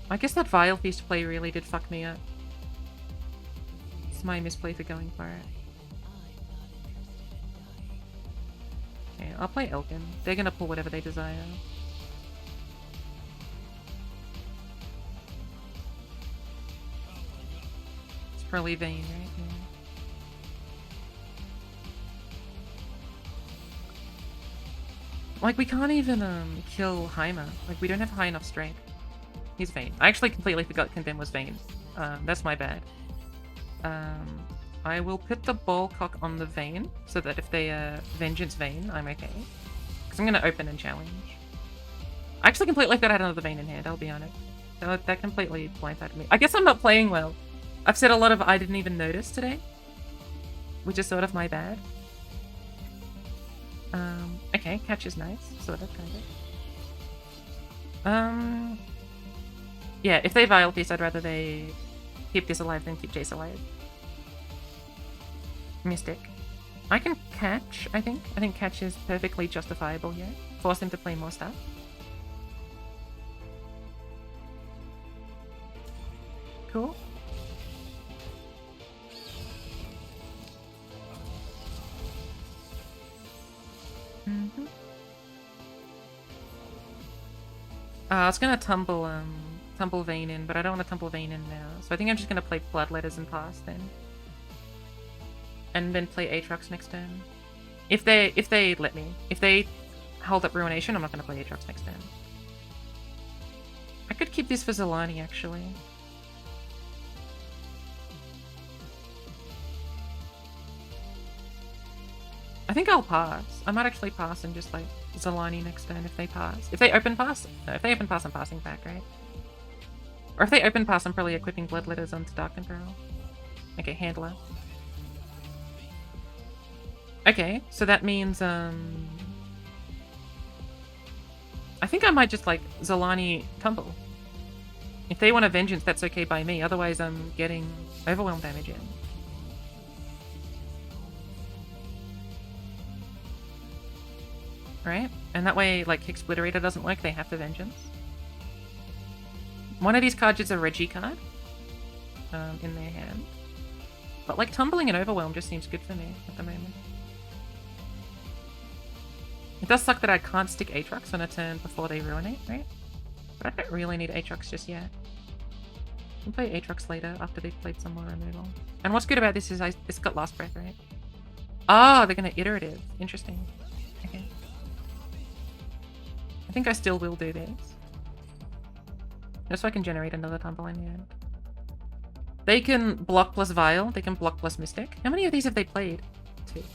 I guess that Vile Feast play really did fuck me up. It's my misplay for going for it. Okay, I'll play Elkin. They're gonna pull whatever they desire. It's probably Vayne, right? Yeah. Like, we can't even kill Heimer. Like, we don't have high enough strength. He's Vayne. I actually completely forgot Condemn was Vayne. That's my bad. I will put the Ballcock on the Vayne, so that if they Vengeance Vayne, I'm okay. Because I'm going to open and challenge. I actually completely forgot I had another Vayne in hand, I'll be honest. That completely blindsided me. I guess I'm not playing well. I've said a lot of I didn't even notice today. Which is sort of my bad. Okay, catch is nice. Sort of, kind of. Yeah, if they Vile Feast, I'd rather they keep this alive than keep Jace alive. Mystic. I can catch, I think. I think catch is perfectly justifiable here. Force him to play more stuff. Cool. I was gonna tumble Vayne in, but I don't want to tumble Vayne in now. So I think I'm just gonna play Bloodletters and pass then. And then play Aatrox next turn. If they let me. If they hold up Ruination, I'm not gonna play Aatrox next turn. I could keep this for Zolani, actually. I think I'll pass. I might actually pass and just like Zolani next turn if they pass. If they open pass? No, if they open pass, I'm passing back, right? Or if they open pass, I'm probably equipping Bloodletters onto Dark Control. Okay, Handler. Okay, so that means, I think I might just, like, Zolani Tumble. If they want a Vengeance, that's okay by me. Otherwise, I'm getting Overwhelm damage in. Right? And that way, like, Kick Splitterator doesn't work, they have to Vengeance. One of these cards is a Regi card in their hand. But, like, Tumbling and Overwhelm just seems good for me at the moment. It does suck that I can't stick Aatrox on a turn before they Ruinate, right? But I don't really need Aatrox just yet. I can play Aatrox later after they've played some more removal. And what's good about this is it's got Last Breath, right? Oh, they're going to Iterative. Interesting. Okay. I think I still will do this. Just so I can generate another Tumble in the end. They can block plus Vial. They can block plus Mystic. How many of these have they played? 2. Okay.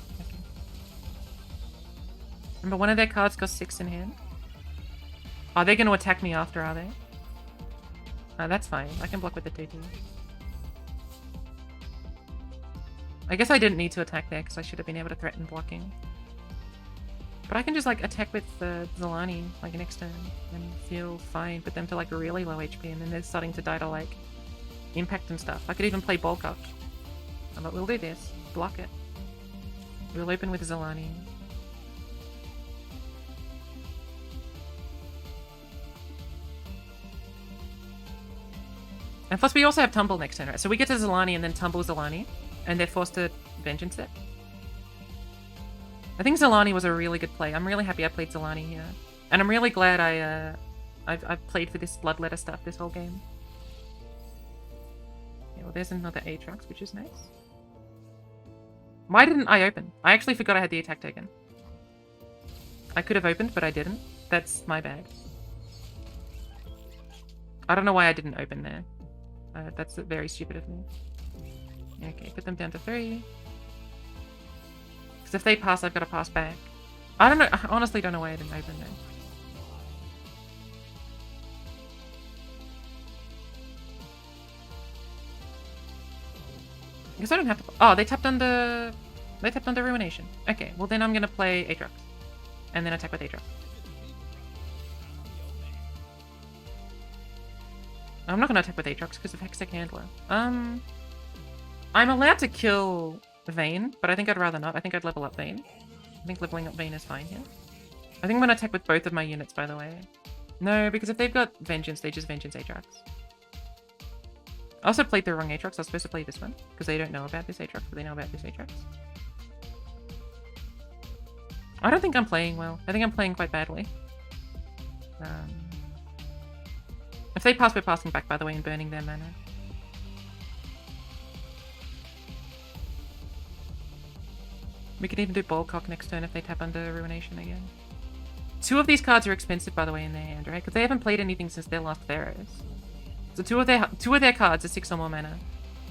Remember, one of their cards got 6 in hand. Are they going to attack me after, are they? That's fine. I can block with the 2-2. I guess I didn't need to attack there because I should have been able to threaten blocking. But I can just, like, attack with Zolani, like, next turn and feel fine. Put them to, like, really low HP and then they're starting to die to, like, impact and stuff. I could even play Bulk Up. But we'll do this. Block it. We'll open with Zolani. And plus we also have Tumble next turn, right? So we get to Zolani and then Tumble Zolani. And they're forced to Vengeance it. I think Zolani was a really good play. I'm really happy I played Zolani here. And I'm really glad I've played for this Bloodletter stuff this whole game. Yeah, well, there's another Aatrox, which is nice. Why didn't I open? I actually forgot I had the attack token. I could have opened, but I didn't. That's my bad. I don't know why I didn't open there. That's very stupid of me. Okay, put them down to 3. Because if they pass, I've got to pass back. I don't know. I honestly don't know why I didn't open there. I guess I don't have to... Oh, they tapped under... They tapped under Ruination. Okay, well then I'm going to play Aatrox. And then attack with Aatrox. I'm not going to attack with Aatrox because of Hextech Handler. I'm allowed to kill Vayne, but I think I'd rather not. I think I'd level up Vayne. I think leveling up Vayne is fine here. I think I'm going to attack with both of my units, by the way. No, because if they've got Vengeance, they just Vengeance Aatrox. I also played the wrong Aatrox. I was supposed to play this one, because they don't know about this Aatrox, but they know about this Aatrox. I don't think I'm playing well. I think I'm playing quite badly. If they pass, we're passing back, by the way, and burning their mana. We could even do Ballcock next turn if they tap under Ruination again. 2 of these cards are expensive, by the way, in their hand, right? Because they haven't played anything since their last Pharaohs. So two of their cards are 6 or more mana.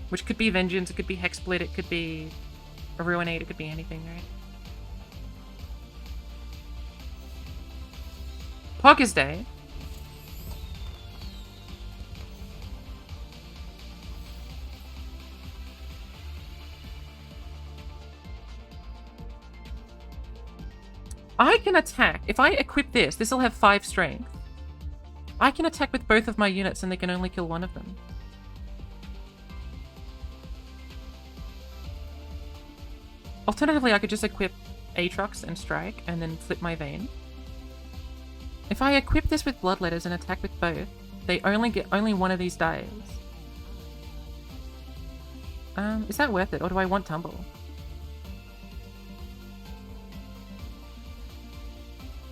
Which could be Vengeance, it could be Hex Split, it could be a Ruinate, it could be anything, right? Poggers Day. I can attack. If I equip this, this will have 5 strength. I can attack with both of my units and they can only kill one of them. Alternatively, I could just equip Aatrox and strike and then flip my Vayne. If I equip this with Bloodletters and attack with both, they only one of these dies. Is that worth it, or do I want Tumble?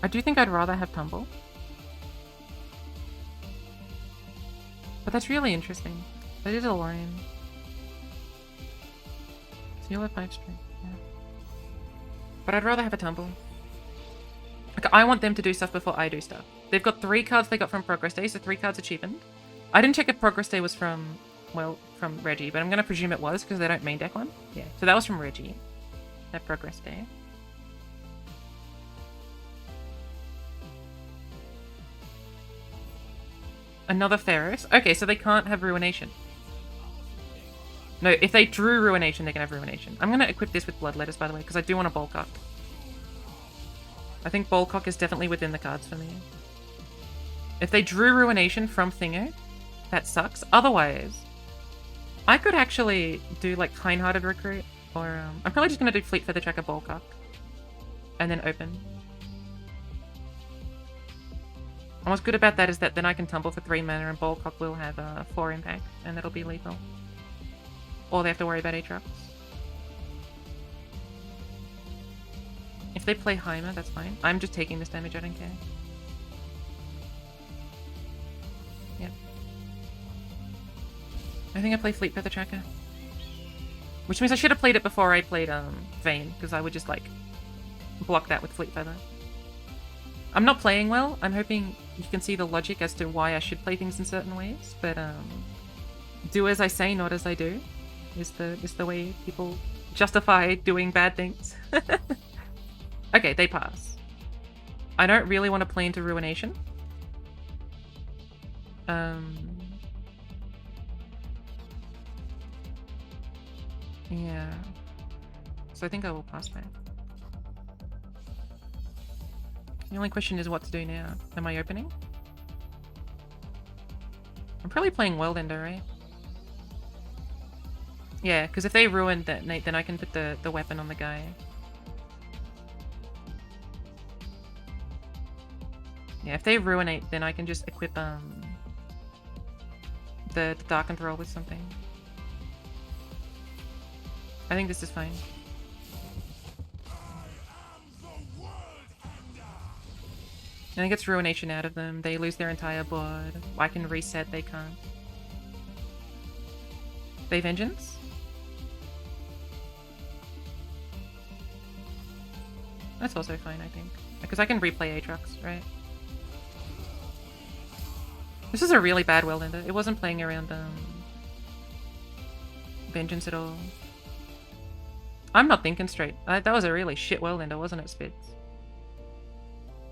I do think I'd rather have Tumble. But that's really interesting. That is a line. So you'll have 5 strength, yeah. But I'd rather have a Tumble. Like, I want them to do stuff before I do stuff. They've got 3 cards they got from Progress Day, so 3 cards are cheapened. I didn't check if Progress Day was from, well, from Regi, but I'm going to presume it was because they don't main deck one. Yeah, so that was from Regi. That Progress Day. Another Pharaohs? Okay, so they can't have Ruination. No, if they drew Ruination, they can have Ruination. I'm going to equip this with Bloodletters, by the way, because I do want a Bolcock. I think Bolcock is definitely within the cards for me. If they drew Ruination from Thingo, that sucks. Otherwise, I could actually do, like, Kind-Hearted Recruit, or, I'm probably just going to do Fleet Feather Tracker Bolcock. And then open. And what's good about that is that then I can tumble for 3 mana and Bolcock will have 4 impact, and that'll be lethal. Or they have to worry about Aatrox. If they play Heimer, that's fine. I'm just taking this damage, I don't care. Yep. I think I play Fleet Feather Tracker. Which means I should have played it before I played Vayne, because I would just like block that with Fleet Feather. I'm not playing well. I'm hoping you can see the logic as to why I should play things in certain ways, but do as I say, not as I do, is the way people justify doing bad things. Okay, they pass. I don't really want to play into Ruination. Yeah. So I think I will pass back. The only question is what to do now. Am I opening? I'm probably playing World Ender, right? Yeah, because if they ruin that, then I can put the weapon on the guy. Yeah, if they ruinate, then I can just equip the Dark Enthrall with something. I think this is fine. And it gets Ruination out of them. They lose their entire board. I can reset, they can't. They Vengeance? That's also fine, I think. Because I can replay Aatrox, right? This is a really bad World Ender. It wasn't playing around Vengeance at all. I'm not thinking straight. That was a really shit World Ender, wasn't it, Spidz?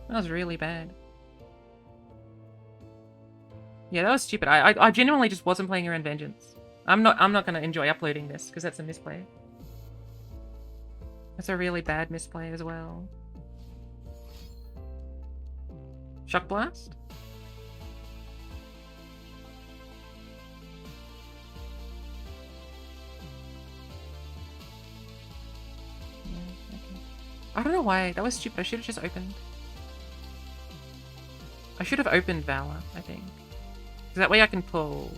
That was really bad. Yeah, that was stupid. I genuinely just wasn't playing around Vengeance. I'm not gonna enjoy uploading this because that's a misplay. That's a really bad misplay as well. Shock Blast? Yeah, okay. I don't know why. That was stupid. I should have just opened. I should have opened Valor, I think. Because that way I can pull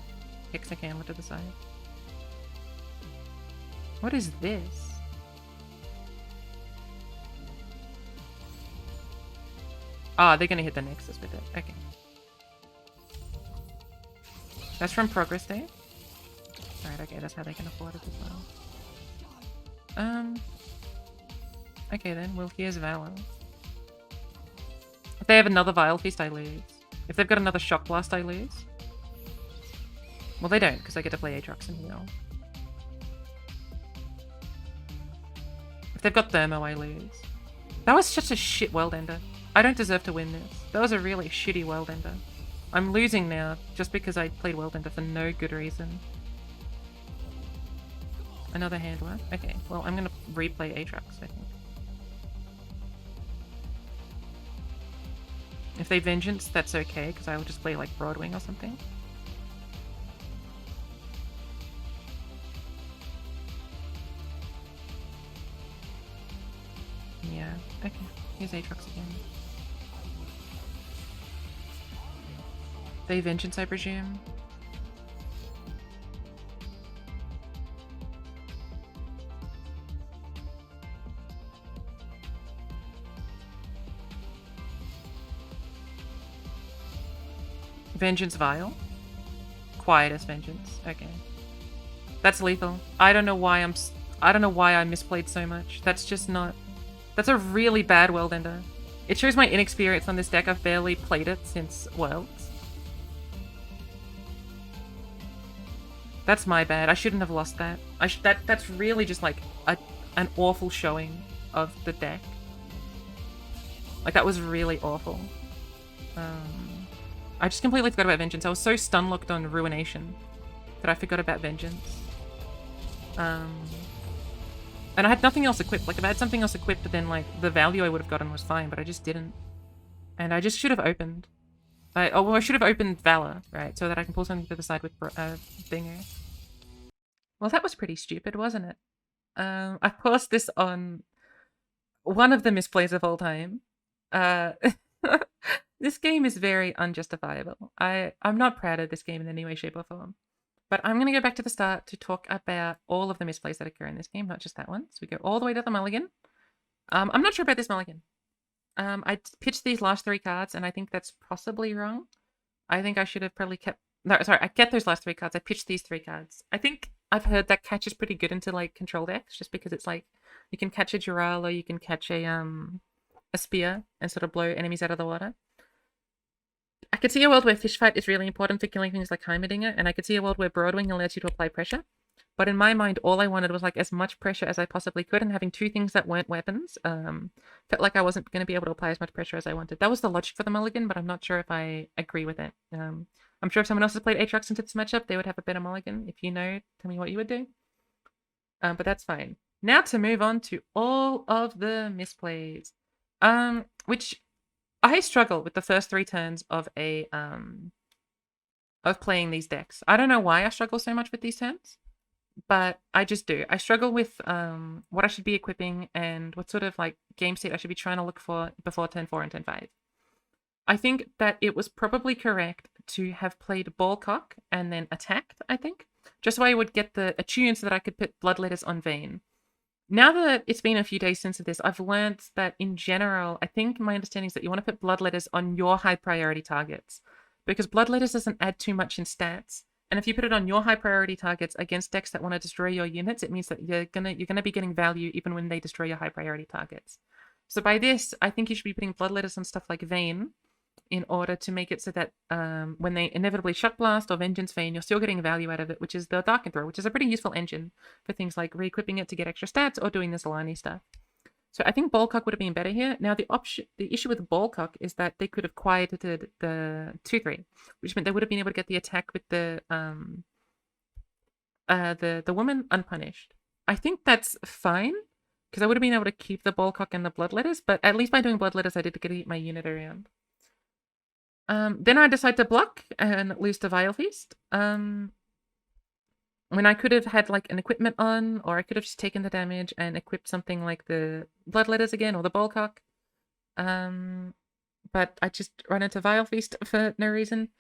Hexacamera to the side. What is this? Ah, they're gonna hit the Nexus with it. Okay. That's from Progress Day? Alright, okay, that's how they can afford it as well. Okay then, well here's Valor. If they have another Vile Feast, I lose. If they've got another Shock Blast, I lose. Well, they don't, because I get to play Aatrox and heal. If they've got Thermo, I lose. That was such a shit World Ender. I don't deserve to win this. That was a really shitty World Ender. I'm losing now, just because I played World Ender for no good reason. Another Handler? Okay, well, I'm gonna replay Aatrox, I think. If they Vengeance, that's okay, because I will just play, like, Broadwing or something. Yeah, okay. Here's Aatrox again. They Vengeance, I presume. Vengeance Vile? Quiet as Vengeance. Okay. That's lethal. I don't know why I misplayed so much. That's just not... That's a really bad World Ender. It shows my inexperience on this deck. I've barely played it since Worlds. That's my bad. I shouldn't have lost that. That's really just like an awful showing of the deck. Like, that was really awful. I just completely forgot about Vengeance. I was so stun-locked on Ruination that I forgot about Vengeance. And I had nothing else equipped. Like, if I had something else equipped, then, like, the value I would have gotten was fine, but I just didn't. And I just should have opened. I should have opened Valor, right? So that I can pull something to the side with Bingo. Well, that was pretty stupid, wasn't it? I paused this on one of the misplays of all time. This game is very unjustifiable. I'm not proud of this game in any way, shape, or form. But I'm going to go back to the start to talk about all of the misplays that occur in this game, not just that one. So we go all the way to the mulligan. I'm not sure about this mulligan. I pitched these last 3 cards, and I think that's possibly wrong. I think I should have probably kept... No, sorry, I kept those last 3 cards. I pitched these 3 cards. I think I've heard that catch is pretty good into, like, control decks, just because it's like, you can catch a Dural, or you can catch a spear and sort of blow enemies out of the water. I could see a world where Fish Fight is really important for killing things like Heimerdinger, and I could see a world where Broadwing allows you to apply pressure. But in my mind, all I wanted was like as much pressure as I possibly could, and having 2 things that weren't weapons felt like I wasn't going to be able to apply as much pressure as I wanted. That was the logic for the mulligan, but I'm not sure if I agree with it. I'm sure if someone else has played Aatrox into this matchup, they would have a better mulligan. If you know, tell me what you would do. But that's fine. Now to move on to all of the misplays, which I struggle with the first 3 turns of of playing these decks. I don't know why I struggle so much with these turns, but I just do. I struggle with what I should be equipping and what sort of like game state I should be trying to look for before turn 4 and turn 5. I think that it was probably correct to have played Ballcock and then attacked, I think, just so I would get the attune so that I could put Bloodletters on Vayne. Now that it's been a few days since this, I've learned that in general, I think my understanding is that you want to put Bloodletters on your high priority targets, because Bloodletters doesn't add too much in stats. And if you put it on your high priority targets against decks that want to destroy your units, it means that you're gonna be getting value even when they destroy your high priority targets. So by this, I think you should be putting Bloodletters on stuff like Vayne in order to make it so that when they inevitably Shock Blast or Vengeance Vayne, you're still getting value out of it, which is the Darken Throw, which is a pretty useful engine for things like re-equipping it to get extra stats or doing this Alani stuff. So I think Ballcock would have been better here. Now the issue with Ballcock is that they could have quieted the 2/3, which meant they would have been able to get the attack with the woman unpunished. I think that's fine, because I would have been able to keep the Ballcock and the Bloodletters, but at least by doing Bloodletters, I did get to keep my unit around. Then I decided to block and lose to Vile Feast. When I could have had like an equipment on, or I could have just taken the damage and equipped something like the Bloodletters again or the Ballcock. But I just ran into Vile Feast for no reason.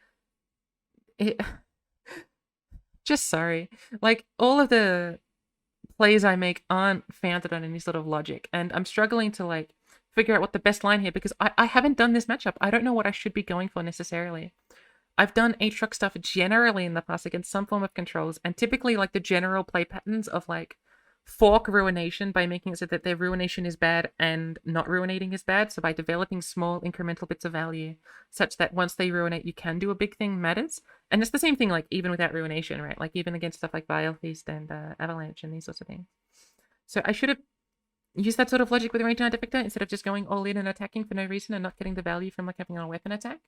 Just sorry. Like, all of the plays I make aren't founded on any sort of logic, and I'm struggling to like figure out what the best line here, because I haven't done this matchup. I don't know what I should be going for necessarily. I've done Aatrox stuff generally in the past against some form of controls, and typically like the general play patterns of like fork Ruination by making it so that their Ruination is bad and not Ruinating is bad. So by developing small incremental bits of value such that once they Ruinate, you can do a big thing matters. And it's the same thing like even without Ruination, right? Like even against stuff like Vile Feast and Avalanche and these sorts of things. So I should have used that sort of logic with Range Knight Defector instead of just going all in and attacking for no reason and not getting the value from like having a weapon attack.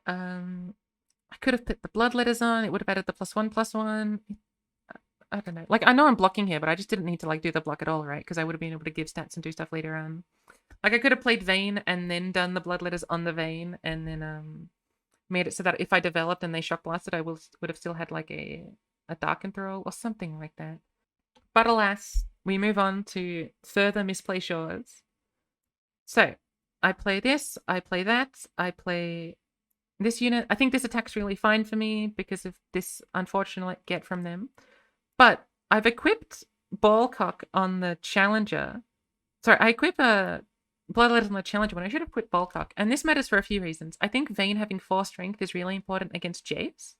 I could have put the Bloodletters on. It would have added the +1/+1. I don't know. Like, I know I'm blocking here, but I just didn't need to like do the block at all, right? Because I would have been able to give stats and do stuff later on. Like, I could have played Vayne and then done the Bloodletters on the Vayne and then made it so that if I developed and they Shock Blasted, I would have still had like a Darken Throw or something like that. But alas, we move on to further misplay shores. So, I play this, I play that, I play this unit. I think this attack's really fine for me because of this unfortunate get from them. But I've equipped Ballcock on the Challenger. Sorry, I equip Bloodletters on the Challenger when I should have equipped Ballcock. And this matters for a few reasons. I think Vayne having 4 strength is really important against Jace.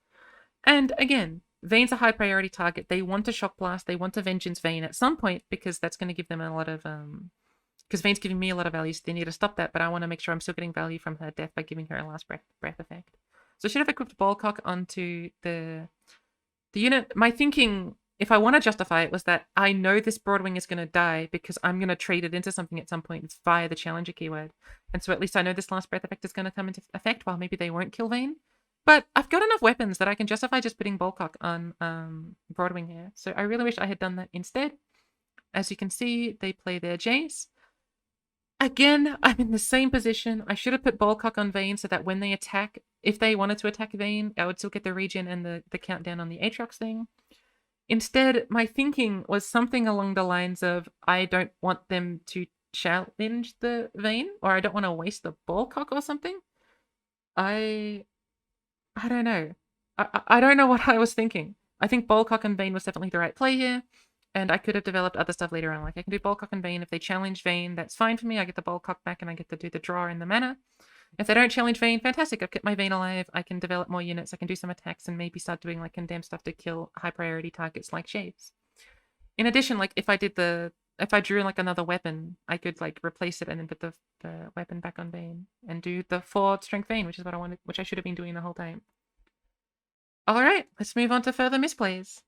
And again, Vayne's a high priority target. They want to Shock Blast. They want to Vengeance Vayne at some point because that's going to give them a lot of... because Vayne's giving me a lot of value, so they need to stop that. But I want to make sure I'm still getting value from her death by giving her a last breath effect. So I should have equipped Ballcock onto the unit. My thinking if I want to justify it, was that I know this Broadwing is going to die because I'm going to trade it into something at some point via the challenger keyword. And so at least I know this last breath effect is going to come into effect, while maybe they won't kill Vayne. But I've got enough weapons that I can justify just putting Bullcock on Broadwing here. So I really wish I had done that instead. As you can see, they play their Jace. Again, I'm in the same position. I should have put Bullcock on Vayne so that when they attack, if they wanted to attack Vayne, I would still get the regen and the countdown on the Aatrox thing. Instead, my thinking was something along the lines of, I don't want them to challenge the Vayne, or I don't want to waste the Bullcock or something. I don't know. I don't know what I was thinking. I think Bullcock and Vayne was definitely the right play here, and I could have developed other stuff later on. Like, I can do Bullcock and Vayne. If they challenge Vayne, that's fine for me. I get the Bullcock back, and I get to do the draw and the mana. If they don't challenge Vayne, fantastic. I've kept my Vayne alive. I can develop more units. I can do some attacks and maybe start doing like condemned stuff to kill high priority targets like Shades. In addition, like if I drew like another weapon, I could like replace it and then put the weapon back on Vayne and do the 4 strength Vayne, which is what I wanted, which I should have been doing the whole time. All right, let's move on to further misplays.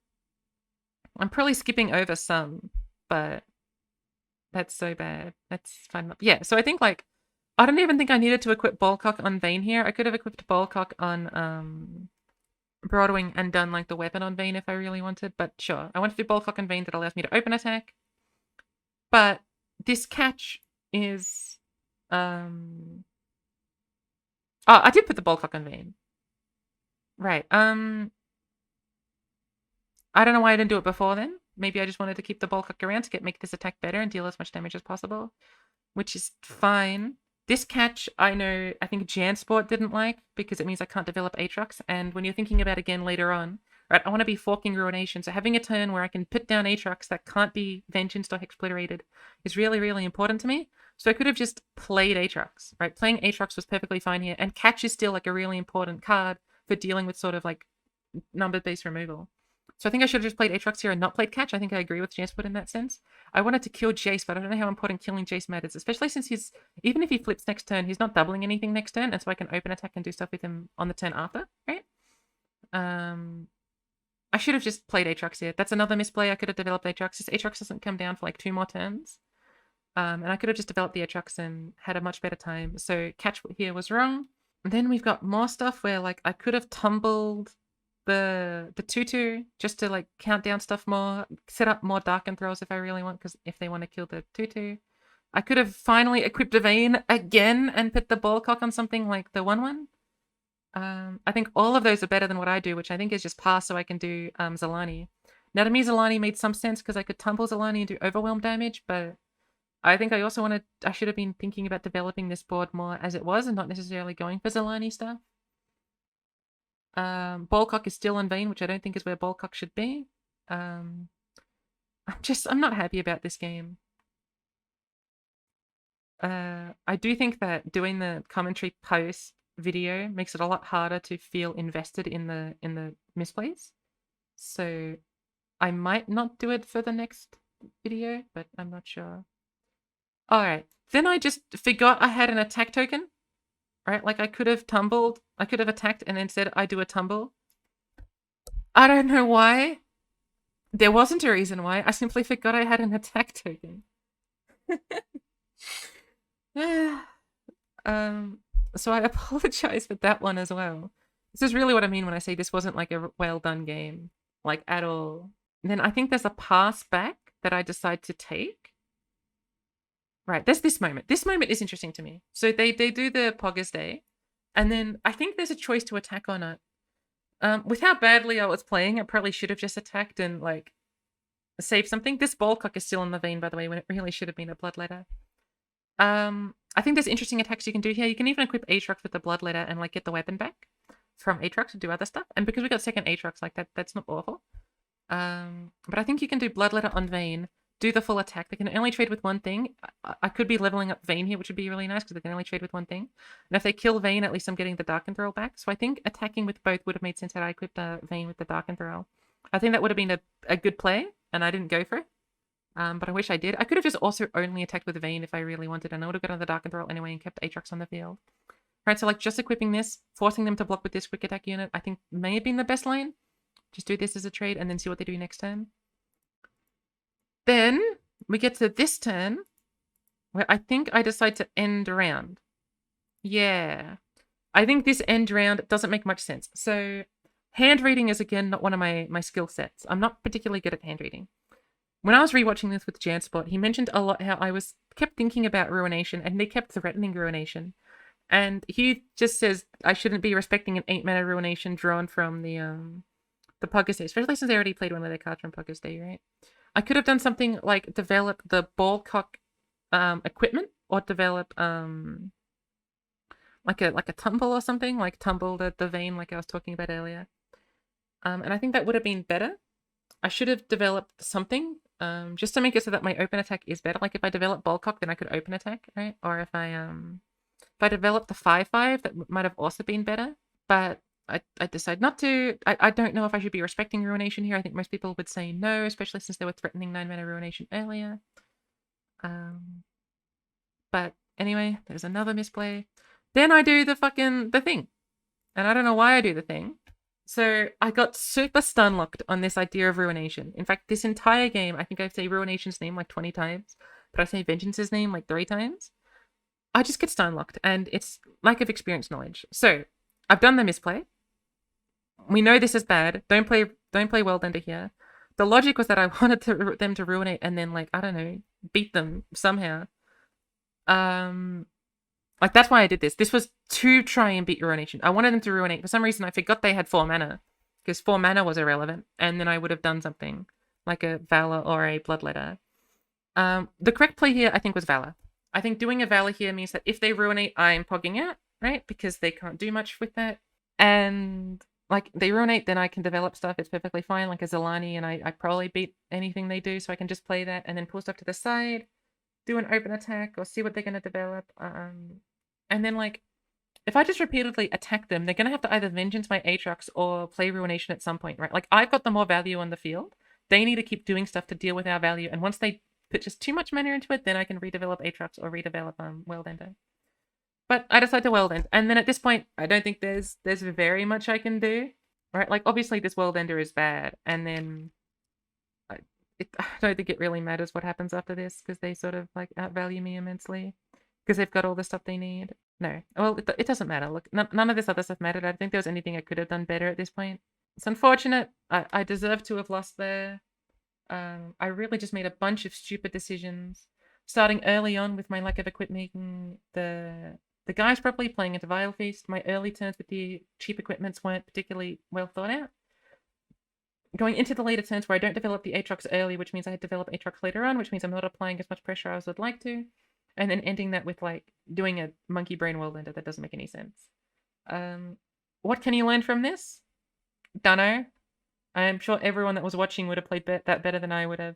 I'm probably skipping over some, but that's so bad. That's fine. Yeah, so I think like I don't even think I needed to equip Bullcock on Vayne here. I could have equipped Bullcock on Broadwing and done like the weapon on Vayne if I really wanted, but sure. I want to do Bullcock on Vayne that allows me to open attack. But this catch is oh, I did put the Bullcock on Vayne. Right. I don't know why I didn't do it before then. Maybe I just wanted to keep the Bullcock around to make this attack better and deal as much damage as possible, which is fine. This catch, I think Jansport didn't like because it means I can't develop Aatrox. And when you're thinking about again later on, right, I want to be forking Ruination. So having a turn where I can put down Aatrox that can't be Vengeanced or Hexobliterated is really, really important to me. So I could have just played Aatrox, right? Playing Aatrox was perfectly fine here. And catch is still like a really important card for dealing with sort of like number-based removal. So I think I should have just played Aatrox here and not played catch. I think I agree with Jansport in that sense. I wanted to kill Jace, but I don't know how important killing Jace matters, especially since even if he flips next turn, he's not doubling anything next turn, and so I can open attack and do stuff with him on the turn after, right? I should have just played Aatrox here. That's another misplay. I could have developed Aatrox. This Aatrox doesn't come down for like 2 more turns. And I could have just developed the Aatrox and had a much better time. So catch here was wrong. And then we've got more stuff where like I could have tumbled the 2/2 just to like count down stuff more, set up more Dark Enthralls if I really want, because if they want to kill the 2/2. I could have finally equipped a Vayne again and put the Bullcock on something like the 1/1. I think all of those are better than what I do, which I think is just pass so I can do Zalani. Now to me, Zalani made some sense because I could tumble Zalani and do overwhelm damage, but I think I should have been thinking about developing this board more as it was and not necessarily going for Zalani stuff. Bullcock is still on Vayne, which I don't think is where Bullcock should be. I'm not happy about this game. I do think that doing the commentary post video makes it a lot harder to feel invested in the misplays. So I might not do it for the next video, but I'm not sure. Alright, then I just forgot I had an attack token. Right, like I could have attacked and instead I do a tumble. I don't know why. There wasn't a reason why. I simply forgot I had an attack token. So I apologize for that one as well. This is really what I mean when I say this wasn't like a well done game, like at all. And then I think there's a pass back that I decide to take. Right, there's this moment. This moment is interesting to me. So they do the Poggers Day, and then I think there's a choice to attack or not. With how badly I was playing, I probably should have just attacked and like saved something. This Bullcock is still in the Vayne, by the way, when it really should have been a Bloodletter. I think there's interesting attacks you can do here. You can even equip Aatrox with the Bloodletter and like get the weapon back from Aatrox to do other stuff. And because we got second Aatrox, like that's not awful. But I think you can do Bloodletter on Vayne, do the full attack. They can only trade with one thing. I could be leveling up Vayne here, which would be really nice because they can only trade with one thing. And if they kill Vayne, at least I'm getting the Dark Enthrall back. So I think attacking with both would have made sense had I equipped Vayne with the Dark Enthrall. I think that would have been a good play, and I didn't go for it. But I wish I did. I could have just also only attacked with Vayne if I really wanted, and I would have gotten the Dark Enthrall anyway and kept Aatrox on the field. Right, so like just equipping this, forcing them to block with this quick attack unit, I think may have been the best lane. Just do this as a trade and then see what they do next turn. Then we get to this turn where I think I decide to end round. Yeah. I think this end round doesn't make much sense. So hand reading is, again, not one of my skill sets. I'm not particularly good at hand reading. When I was rewatching this with Janspot, he mentioned a lot how I kept thinking about Ruination, and they kept threatening Ruination. And he just says I shouldn't be respecting an 8-mana Ruination drawn from the Poggers Day, especially since I already played one of their cards from Poggers Day, right? I could have done something like develop the Ballcock equipment, or develop like a tumble or something, like tumble the vein like I was talking about earlier. And I think that would have been better. I should have developed something just to make it so that my open attack is better. Like if I develop Ballcock, then I could open attack, right? Or if I developed the 5/5, that might have also been better. But I decide not to. I don't know if I should be respecting Ruination here. I think most people would say no, especially since they were threatening 9-mana Ruination earlier. But anyway, there's another misplay. Then I do the thing. And I don't know why I do the thing. So I got super stun locked on this idea of Ruination. In fact, this entire game, I think I say Ruination's name like 20 times, but I say Vengeance's name like 3 times. I just get stun locked, and it's lack of experience knowledge. So I've done the misplay. We know this is bad. Don't play Worldender here. The logic was that I wanted them to Ruinate and then, like, I don't know, beat them somehow. Like, that's why I did this. This was to try and beat Ruination. I wanted them to Ruinate. For some reason, I forgot they had 4 mana, because 4 mana was irrelevant, and then I would have done something like a Valor or a Bloodletter. The correct play here, I think, was Valor. I think doing a Valor here means that if they Ruinate, I'm pogging out, right? Because they can't do much with that. And, like, they Ruinate, then I can develop stuff. It's perfectly fine, like a Zilani, and I probably beat anything they do, so I can just play that and then pull stuff to the side, do an open attack, or see what they're going to develop. And then, like, if I just repeatedly attack them, they're going to have to either Vengeance my Aatrox or play Ruination at some point, right? Like, I've got the more value on the field. They need to keep doing stuff to deal with our value, and once they put just too much mana into it, then I can redevelop Aatrox or redevelop Worldender. But I decide to Worldend, and then at this point, I don't think there's very much I can do, right? Like, obviously this Worldender is bad, and then I don't think it really matters what happens after this, because they sort of, like, outvalue me immensely, because they've got all the stuff they need. No, well, it doesn't matter. Look, none of this other stuff mattered. I don't think there was anything I could have done better at this point. It's unfortunate. I deserve to have lost there. I really just made a bunch of stupid decisions, starting early on with my lack of equipment, the guys properly, playing into Vile Feast. My early turns with the cheap equipments weren't particularly well thought out. Going into the later turns where I don't develop the Aatrox early, which means I develop Aatrox later on, which means I'm not applying as much pressure as I'd like to. And then ending that with, like, doing a monkey brain Worldender that doesn't make any sense. What can you learn from this? Dunno. I'm sure everyone that was watching would have played that better than I would have.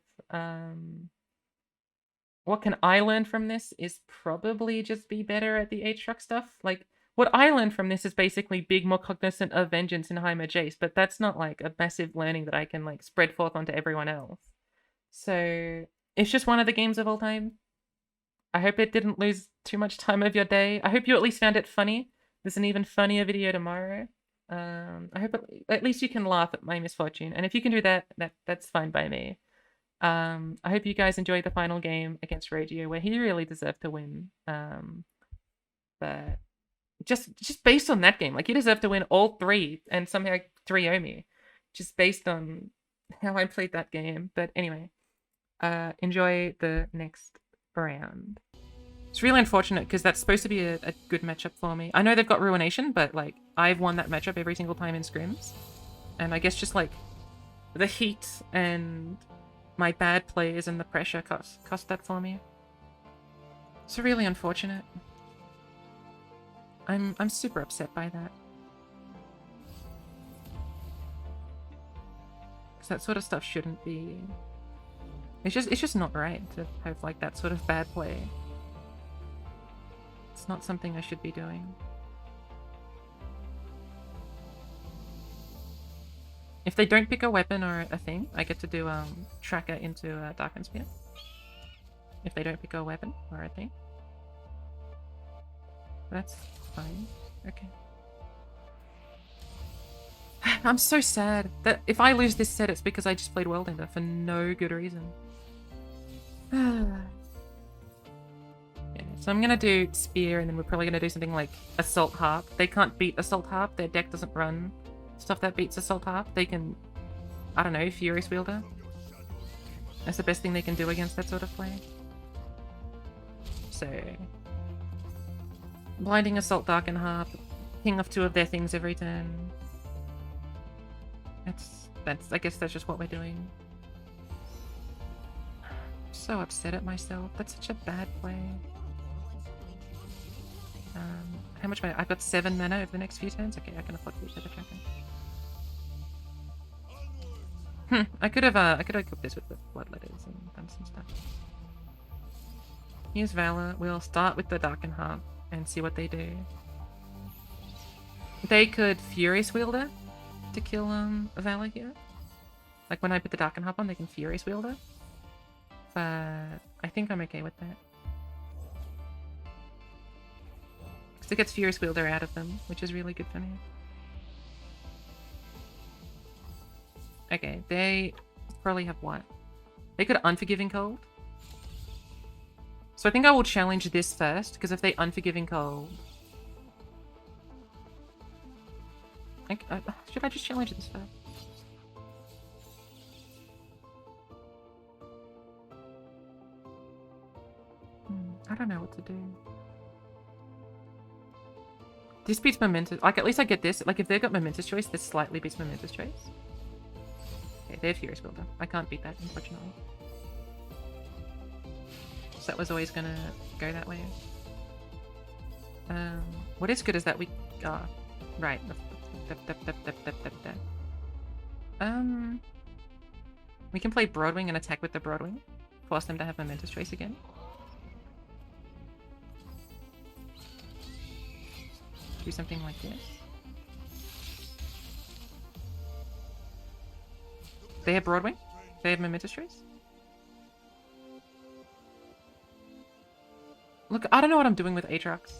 What can I learn from this is probably just be better at the Aatrox stuff. Like, what I learned from this is basically be more cognizant of Vengeance in Heimer Jace, but that's not, like, a massive learning that I can, like, spread forth onto everyone else. So, it's just one of the games of all time. I hope it didn't lose too much time of your day. I hope you at least found it funny. There's an even funnier video tomorrow. I hope at least you can laugh at my misfortune. And if you can do that, that's fine by me. I hope you guys enjoyed the final game against Rogio, where he really deserved to win. But just based on that game, like, he deserved to win all 3 and somehow 3-0 me, just based on how I played that game. But anyway, enjoy the next round. It's really unfortunate because that's supposed to be a good matchup for me. I know they've got Ruination, but, like, I've won that matchup every single time in scrims. And I guess just, like, the heat and my bad plays and the pressure cost that for me. It's really unfortunate. I'm super upset by that. Because that sort of stuff shouldn't be... It's just not right to have, like, that sort of bad play. It's not something I should be doing. If they don't pick a weapon or a thing, I get to do tracker into Darkened Spear. If they don't pick a weapon or a thing. That's fine. Okay. I'm so sad that if I lose this set, it's because I just played World Ender for no good reason. Yeah, so I'm gonna do Spear, and then we're probably gonna do something like Assault Harp. They can't beat Assault Harp. Their deck doesn't run stuff that beats Assault Harp. They can, I don't know, Furious Wielder. That's the best thing they can do against that sort of play. So, Blinding Assault, Darken Harp, ping off 2 of their things every turn. I guess that's just what we're doing. I'm so upset at myself. That's such a bad play. How much mana? I've got 7 mana over the next few turns. Okay, I can afford to use the tracker. I could have cooked this with the Bloodletters and done some stuff. Use Valor. We'll start with the Darken Harp and see what they do. They could Furious Wielder to kill Valor here. Like when I put the Darken Harp on, they can Furious Wielder. But I think I'm okay with that. Because it gets Furious Wielder out of them, which is really good for me. Okay, they probably have what? They could Unforgiving Cold. So I think I will challenge this first, because if they Unforgiving Cold... should I just challenge this first? I don't know what to do. This beats Momentous. Like, at least I get this. Like, if they've got Momentous Choice, this slightly beats Momentous Choice. Okay, they have Furious Builder. I can't beat that, unfortunately. So that was always gonna go that way. What is good is that we... Oh, right. We can play Broadwing and attack with the Broadwing. Force them to have Momentous Choice again. Do something like this. They have Broadwing? They have Momentous Choice? Look, I don't know what I'm doing with Aatrox.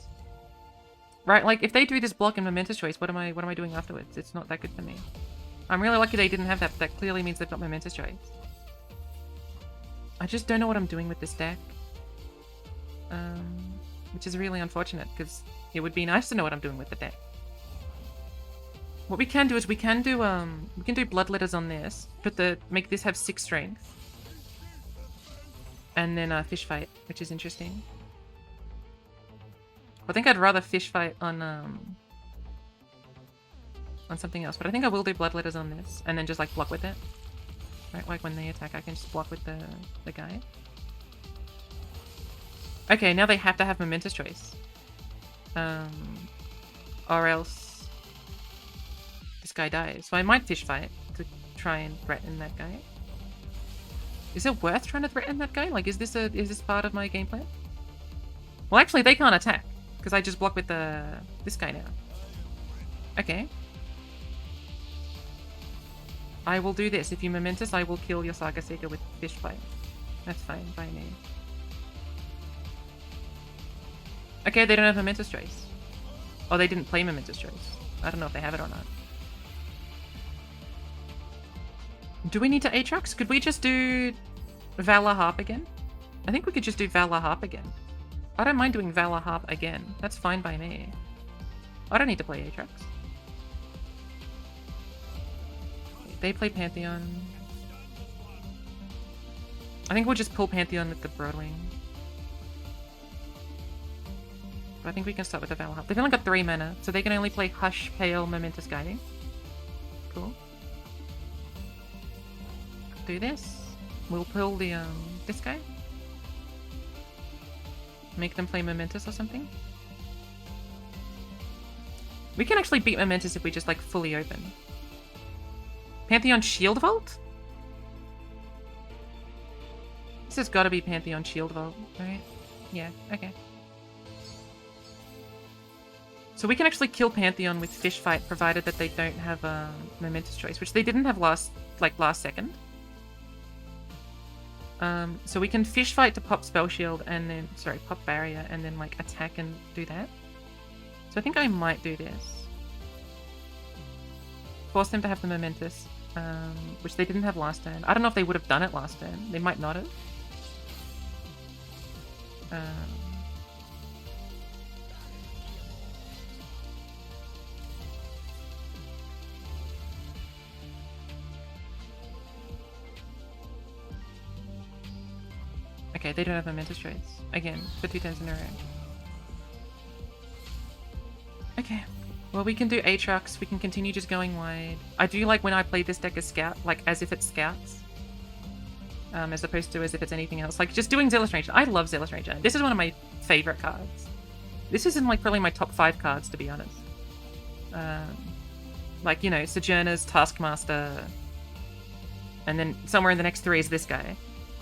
Right, like if they do this block and Momentous Choice, what am I doing afterwards? It's not that good for me. I'm really lucky they didn't have that, but that clearly means they've got Momentous Choice. I just don't know what I'm doing with this deck. Which is really unfortunate, because it would be nice to know what I'm doing with the deck. What we can do is we can do Bloodletters on this, make this have 6 strength. And then Fish Fight, which is interesting. I think I'd rather Fish Fight on something else, but I think I will do Bloodletters on this, and then just like block with it. Right, like when they attack, I can just block with the guy. Okay, now they have to have Momentous Choice. Or else this guy dies. So I might Fish Fight to try and threaten that guy. Is it worth trying to threaten that guy? Like, is this part of my game plan? Well, actually, they can't attack because I just block with this guy now. Okay. I will do this. If you Momentous, I will kill your Saga Seeker with Fish Fight. That's fine by me. Okay, they don't have Momentous Choice. Oh, they didn't play Momentous Choice. I don't know if they have it or not. Do we need to Aatrox? Could we just do Valor Harp again? I think we could just do Valor Harp again. I don't mind doing Valor Harp again. That's fine by me. I don't need to play Aatrox. They play Pantheon. I think we'll just pull Pantheon with the Broadwing. But I think we can start with the Valor Harp. They've only got 3 mana, so they can only play Hush, Pale, Momentous Guiding. Cool. Do this. We'll pull the this guy. Make them play Momentous or something. We can actually beat Momentous if we just like fully open. Pantheon Shield Vault? This has got to be Pantheon Shield Vault, right? Yeah, okay. So we can actually kill Pantheon with Fish Fight, provided that they don't have Momentous Choice, which they didn't have last second. So we can Fish Fight to pop Spell Shield and then, sorry, pop Barrier and then like attack and do that. So I think I might do this. Force them to have the momentous, which they didn't have last turn. I don't know if they would have done it last turn. They might not have. Okay, they don't have momentous traits. Again, for 2 turns in a row. Okay. Well, we can do Aatrox. We can continue just going wide. I do like when I play this deck as scout, like as if it's scouts. As opposed to as if it's anything else. Like just doing Zealous Ranger. I love Zealous Ranger. This is one of my favorite cards. This is in like probably my top 5 cards, to be honest. Like, you know, Sojourners, Taskmaster, and then somewhere in the next 3 is this guy.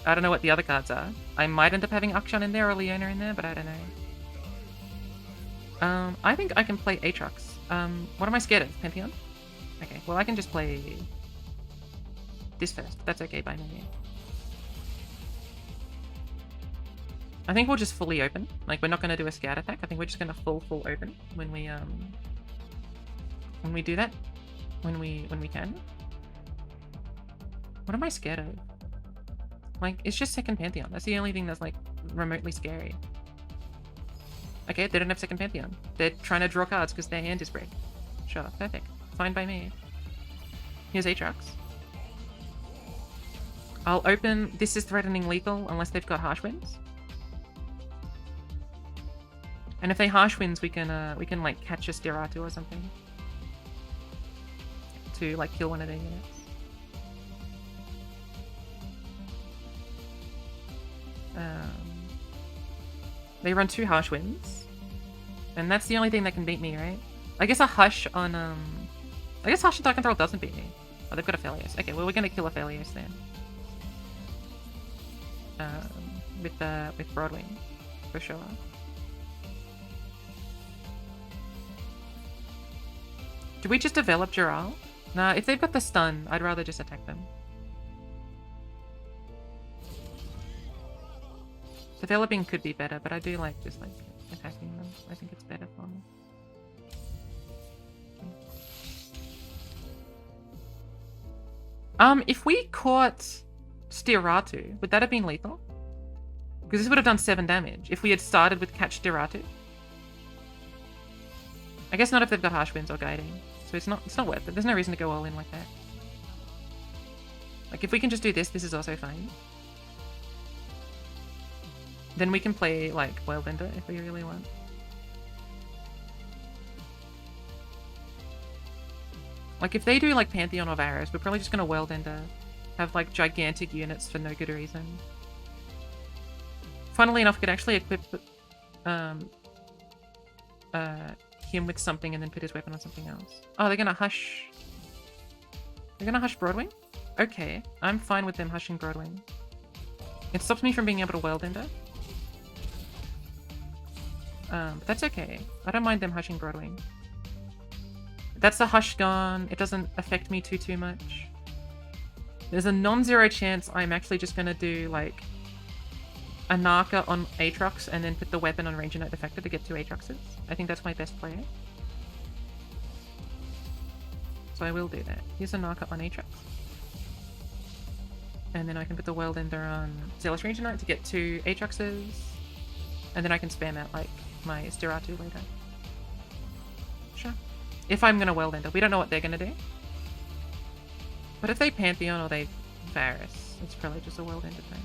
I don't know what the other cards are. I might end up having Akshan in there or Leona in there, but I don't know. I think I can play Aatrox. What am I scared of? Pantheon? Okay, well I can just play this first. That's okay by me. I think we'll just fully open. Like, we're not going to do a scout attack. I think we're just going to full open when we do that. When we can. What am I scared of? Like, it's just second Pantheon. That's the only thing that's, like, remotely scary. Okay, they don't have second Pantheon. They're trying to draw cards because their hand is break. Sure, perfect. Fine by me. Here's Aatrox. I'll open... This is threatening lethal unless they've got Harsh Winds. And if they Harsh Winds, we can like, catch a Steratu or something. To, like, kill one of their units. They run 2 Harsh Winds. And that's the only thing that can beat me, right? I guess a Hush on, I guess Hush and Dark Control doesn't beat me. Oh, they've got a Aphelios. Okay, well, we're gonna kill a Aphelios then. With Broadwing, for sure. Do we just develop Giral? Nah, if they've got the stun, I'd rather just attack them. Developing could be better, but I do like just like attacking them. I think it's better for me. Okay. If we caught Steratu, would that have been lethal? Because this would have done 7 damage if we had started with catch Steratu. I guess not if they've got Harsh Winds or Guiding. So it's not worth it. There's no reason to go all in like that. Like, if we can just do this, this is also fine. Then we can play, like, Wildender if we really want. Like, if they do, like, Pantheon or Varus, we're probably just gonna Wildender. Have, like, gigantic units for no good reason. Funnily enough, we could actually equip him with something and then put his weapon on something else. Oh, they're gonna Hush... They're gonna Hush Broadwing? Okay, I'm fine with them Hushing Broadwing. It stops me from being able to Wildender. But that's okay. I don't mind them Hushing Broadwing. That's the Hush gone. It doesn't affect me too much. There's a non-zero chance I'm actually just gonna do, like, a Narca on Aatrox and then put the weapon on Ranger Knight Defector to get 2 Aatroxes. I think that's my best play. So I will do that. Here's a Narca on Aatrox. And then I can put the Wildender on Zealous Ranger Knight to get 2 Aatroxes. And then I can spam out, like, my Steratu later. Sure. If I'm gonna Wildender. We don't know what they're gonna do. But if they Pantheon or they Varus, it's probably just a Wildender thing.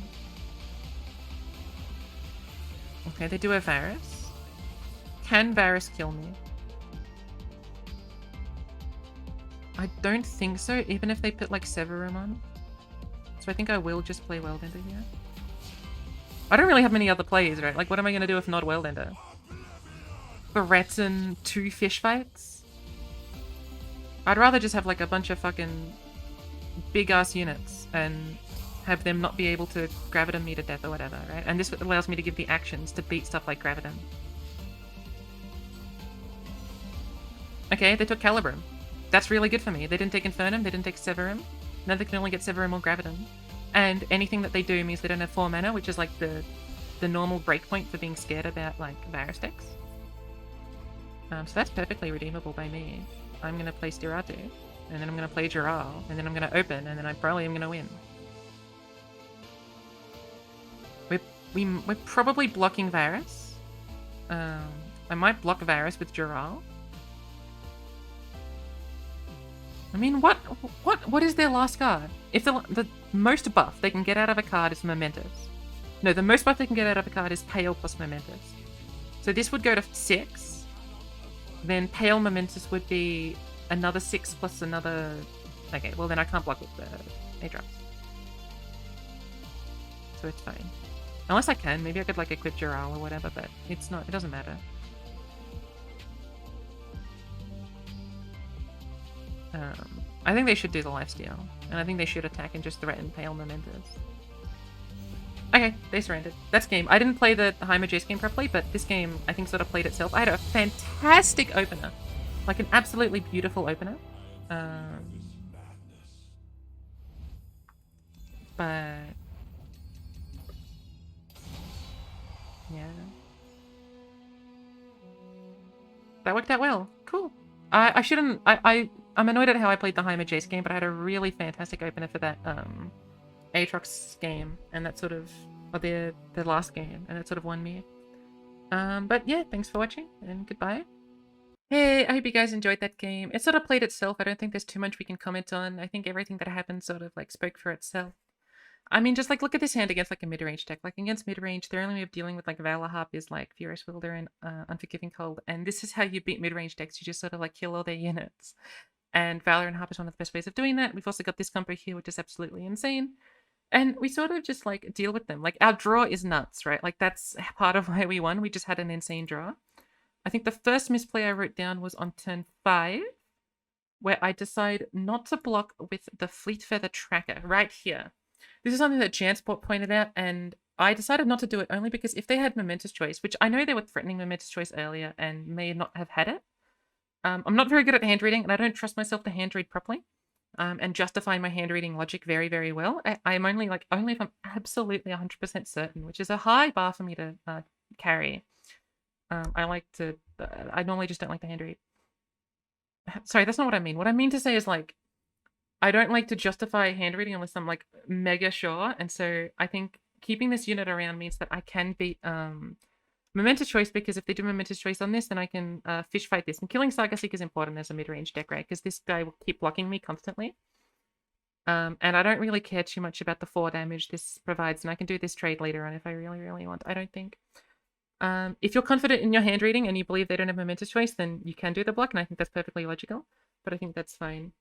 Okay, they do a Varus. Can Varus kill me? I don't think so, even if they put, like, Severum on. So I think I will just play Wildender here. I don't really have many other plays, right? Like, what am I gonna do if not Wildender? Threaten 2 fish fights? I'd rather just have, like, a bunch of fucking big-ass units and have them not be able to Graviton me to death or whatever, right? And this allows me to give the actions to beat stuff like Graviton. Okay, they took Calibrum. That's really good for me. They didn't take Infernum, they didn't take Severum. Now they can only get Severum or Graviton. And anything that they do means they don't have 4 mana, which is like the normal breakpoint for being scared about, like, Varus decks. So that's perfectly redeemable by me. I'm gonna play Steratu. and then I'm going to play Giral, and then I'm going to open, and then I probably am going to win. We're probably blocking Varus. I might block Varus with Giral. I mean, what is their last card? If the most buff they can get out of a card is Momentous. No, the most buff they can get out of a card is Pale plus Momentous. So this would go to 6. Then Pale Momentous would be another 6 plus another... Okay, well then I can't block with the Aatrox. So it's fine. Unless I can, maybe I could like equip Giral or whatever, but it's not, it doesn't matter. I think they should do the lifesteal, and I think they should attack and just threaten Pale Momentous. Okay, they surrendered. That's game. I didn't play the Hymer Jace game properly, but this game I think sort of played itself. I had a fantastic opener, like an absolutely beautiful opener. But yeah, that worked out well. Cool. I shouldn't. I'm annoyed at how I played the Hymer Jace game, but I had a really fantastic opener for that Aatrox game, and that sort of, or the last game, and that sort of won me. But yeah, thanks for watching, and goodbye. Hey, I hope you guys enjoyed that game. It sort of played itself. I don't think there's too much we can comment on. I think everything that happened sort of like spoke for itself. I mean, just like look at this hand against like a mid-range deck. Like against mid-range, their only way of dealing with like Valor Harp is like Furious Wielder and Unforgiving Cold, and this is how you beat mid-range decks. You just sort of like kill all their units. And Valor and Harp is one of the best ways of doing that. We've also got this combo here, which is absolutely insane. And we sort of just like deal with them. Like our draw is nuts, right? Like that's part of why we won. We just had an insane draw. I think the first misplay I wrote down was on turn 5, where I decide not to block with the Fleet Feather Tracker right here. This is something that Jansport pointed out, and I decided not to do it only because if they had Momentous Choice, which I know they were threatening Momentous Choice earlier and may not have had it. I'm not very good at hand reading, and I don't trust myself to hand read properly. And justify my hand reading logic very, very well. I'm only if I'm absolutely 100% certain, which is a high bar for me to carry. I normally just don't like to hand read. Sorry, that's not what I mean. What I mean to say is like, I don't like to justify hand reading unless I'm like mega sure. And so I think keeping this unit around means that I can beat Momentous Choice, because if they do Momentous Choice on this, then I can fish fight this. And killing Saga Seeker is important as a mid-range deck, right? Because this guy will keep blocking me constantly. And I don't really care too much about the 4 damage this provides, and I can do this trade later on if I really, really want, I don't think. If you're confident in your hand reading and you believe they don't have Momentous Choice, then you can do the block, and I think that's perfectly logical, but I think that's fine.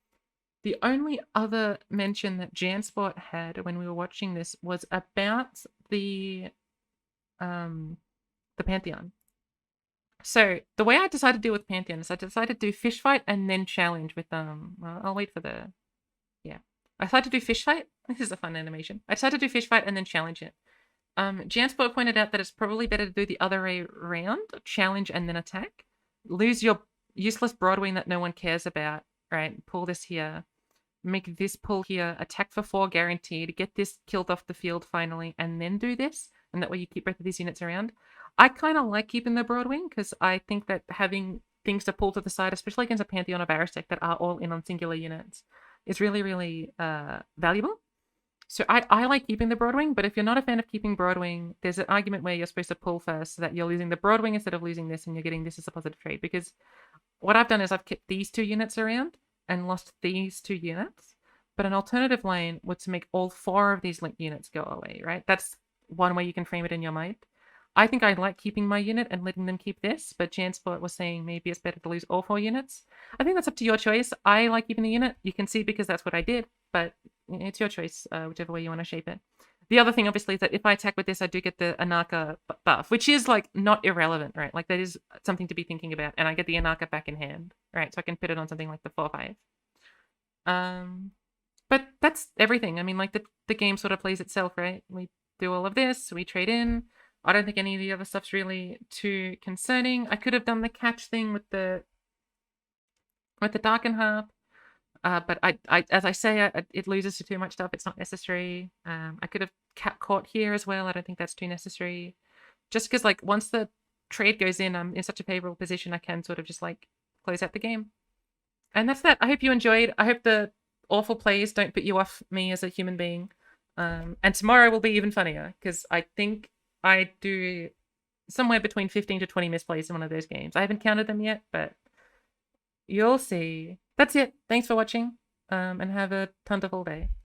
The only other mention that Jansport had when we were watching this was about the Pantheon. So the way I decided to deal with Pantheon is I decided to do Fish Fight and then challenge with well, I'll wait for the... Yeah. I decided to do Fish Fight. This is a fun animation. I decided to do Fish Fight and then challenge it. Jansport pointed out that it's probably better to do the other way around, challenge and then attack. Lose your useless Broadwing that no one cares about, right? Pull this here. Make this pull here. Attack for 4 guaranteed. Get this killed off the field finally, and then do this. And that way you keep both of these units around. I kind of like keeping the Broadwing, because I think that having things to pull to the side, especially against a Pantheon or Varus deck that are all in on singular units, is really, really valuable. So I like keeping the Broadwing, but if you're not a fan of keeping Broadwing, there's an argument where you're supposed to pull first so that you're losing the Broadwing instead of losing this, and you're getting this as a positive trade. Because what I've done is I've kept these 2 units around and lost these 2 units, but an alternative lane would to make all 4 of these linked units go away, right? That's one way you can frame it in your mind. I think I like keeping my unit and letting them keep this, but Jansport was saying maybe it's better to lose all 4 units. I think that's up to your choice. I like keeping the unit. You can see because that's what I did, but it's your choice, whichever way you want to shape it. The other thing, obviously, is that if I attack with this, I do get the Anarka buff, which is, like, not irrelevant, right? Like, that is something to be thinking about, and I get the Anarka back in hand, right? So I can put it on something like the 4-5. But that's everything. I mean, like, the game sort of plays itself, right? We do all of this, we trade in. I don't think any of the other stuff's really too concerning. I could have done the catch thing with the Darken Harp. But as I say, it loses to too much stuff. It's not necessary. I could have caught here as well. I don't think that's too necessary. Just because, like, once the trade goes in, I'm in such a favorable position, I can sort of just, like, close out the game. And that's that. I hope you enjoyed. I hope the awful plays don't put you off me as a human being. And tomorrow will be even funnier because I think I do somewhere between 15 to 20 misplays in one of those games. I haven't counted them yet, but you'll see. That's it. Thanks for watching, and have a wonderful day.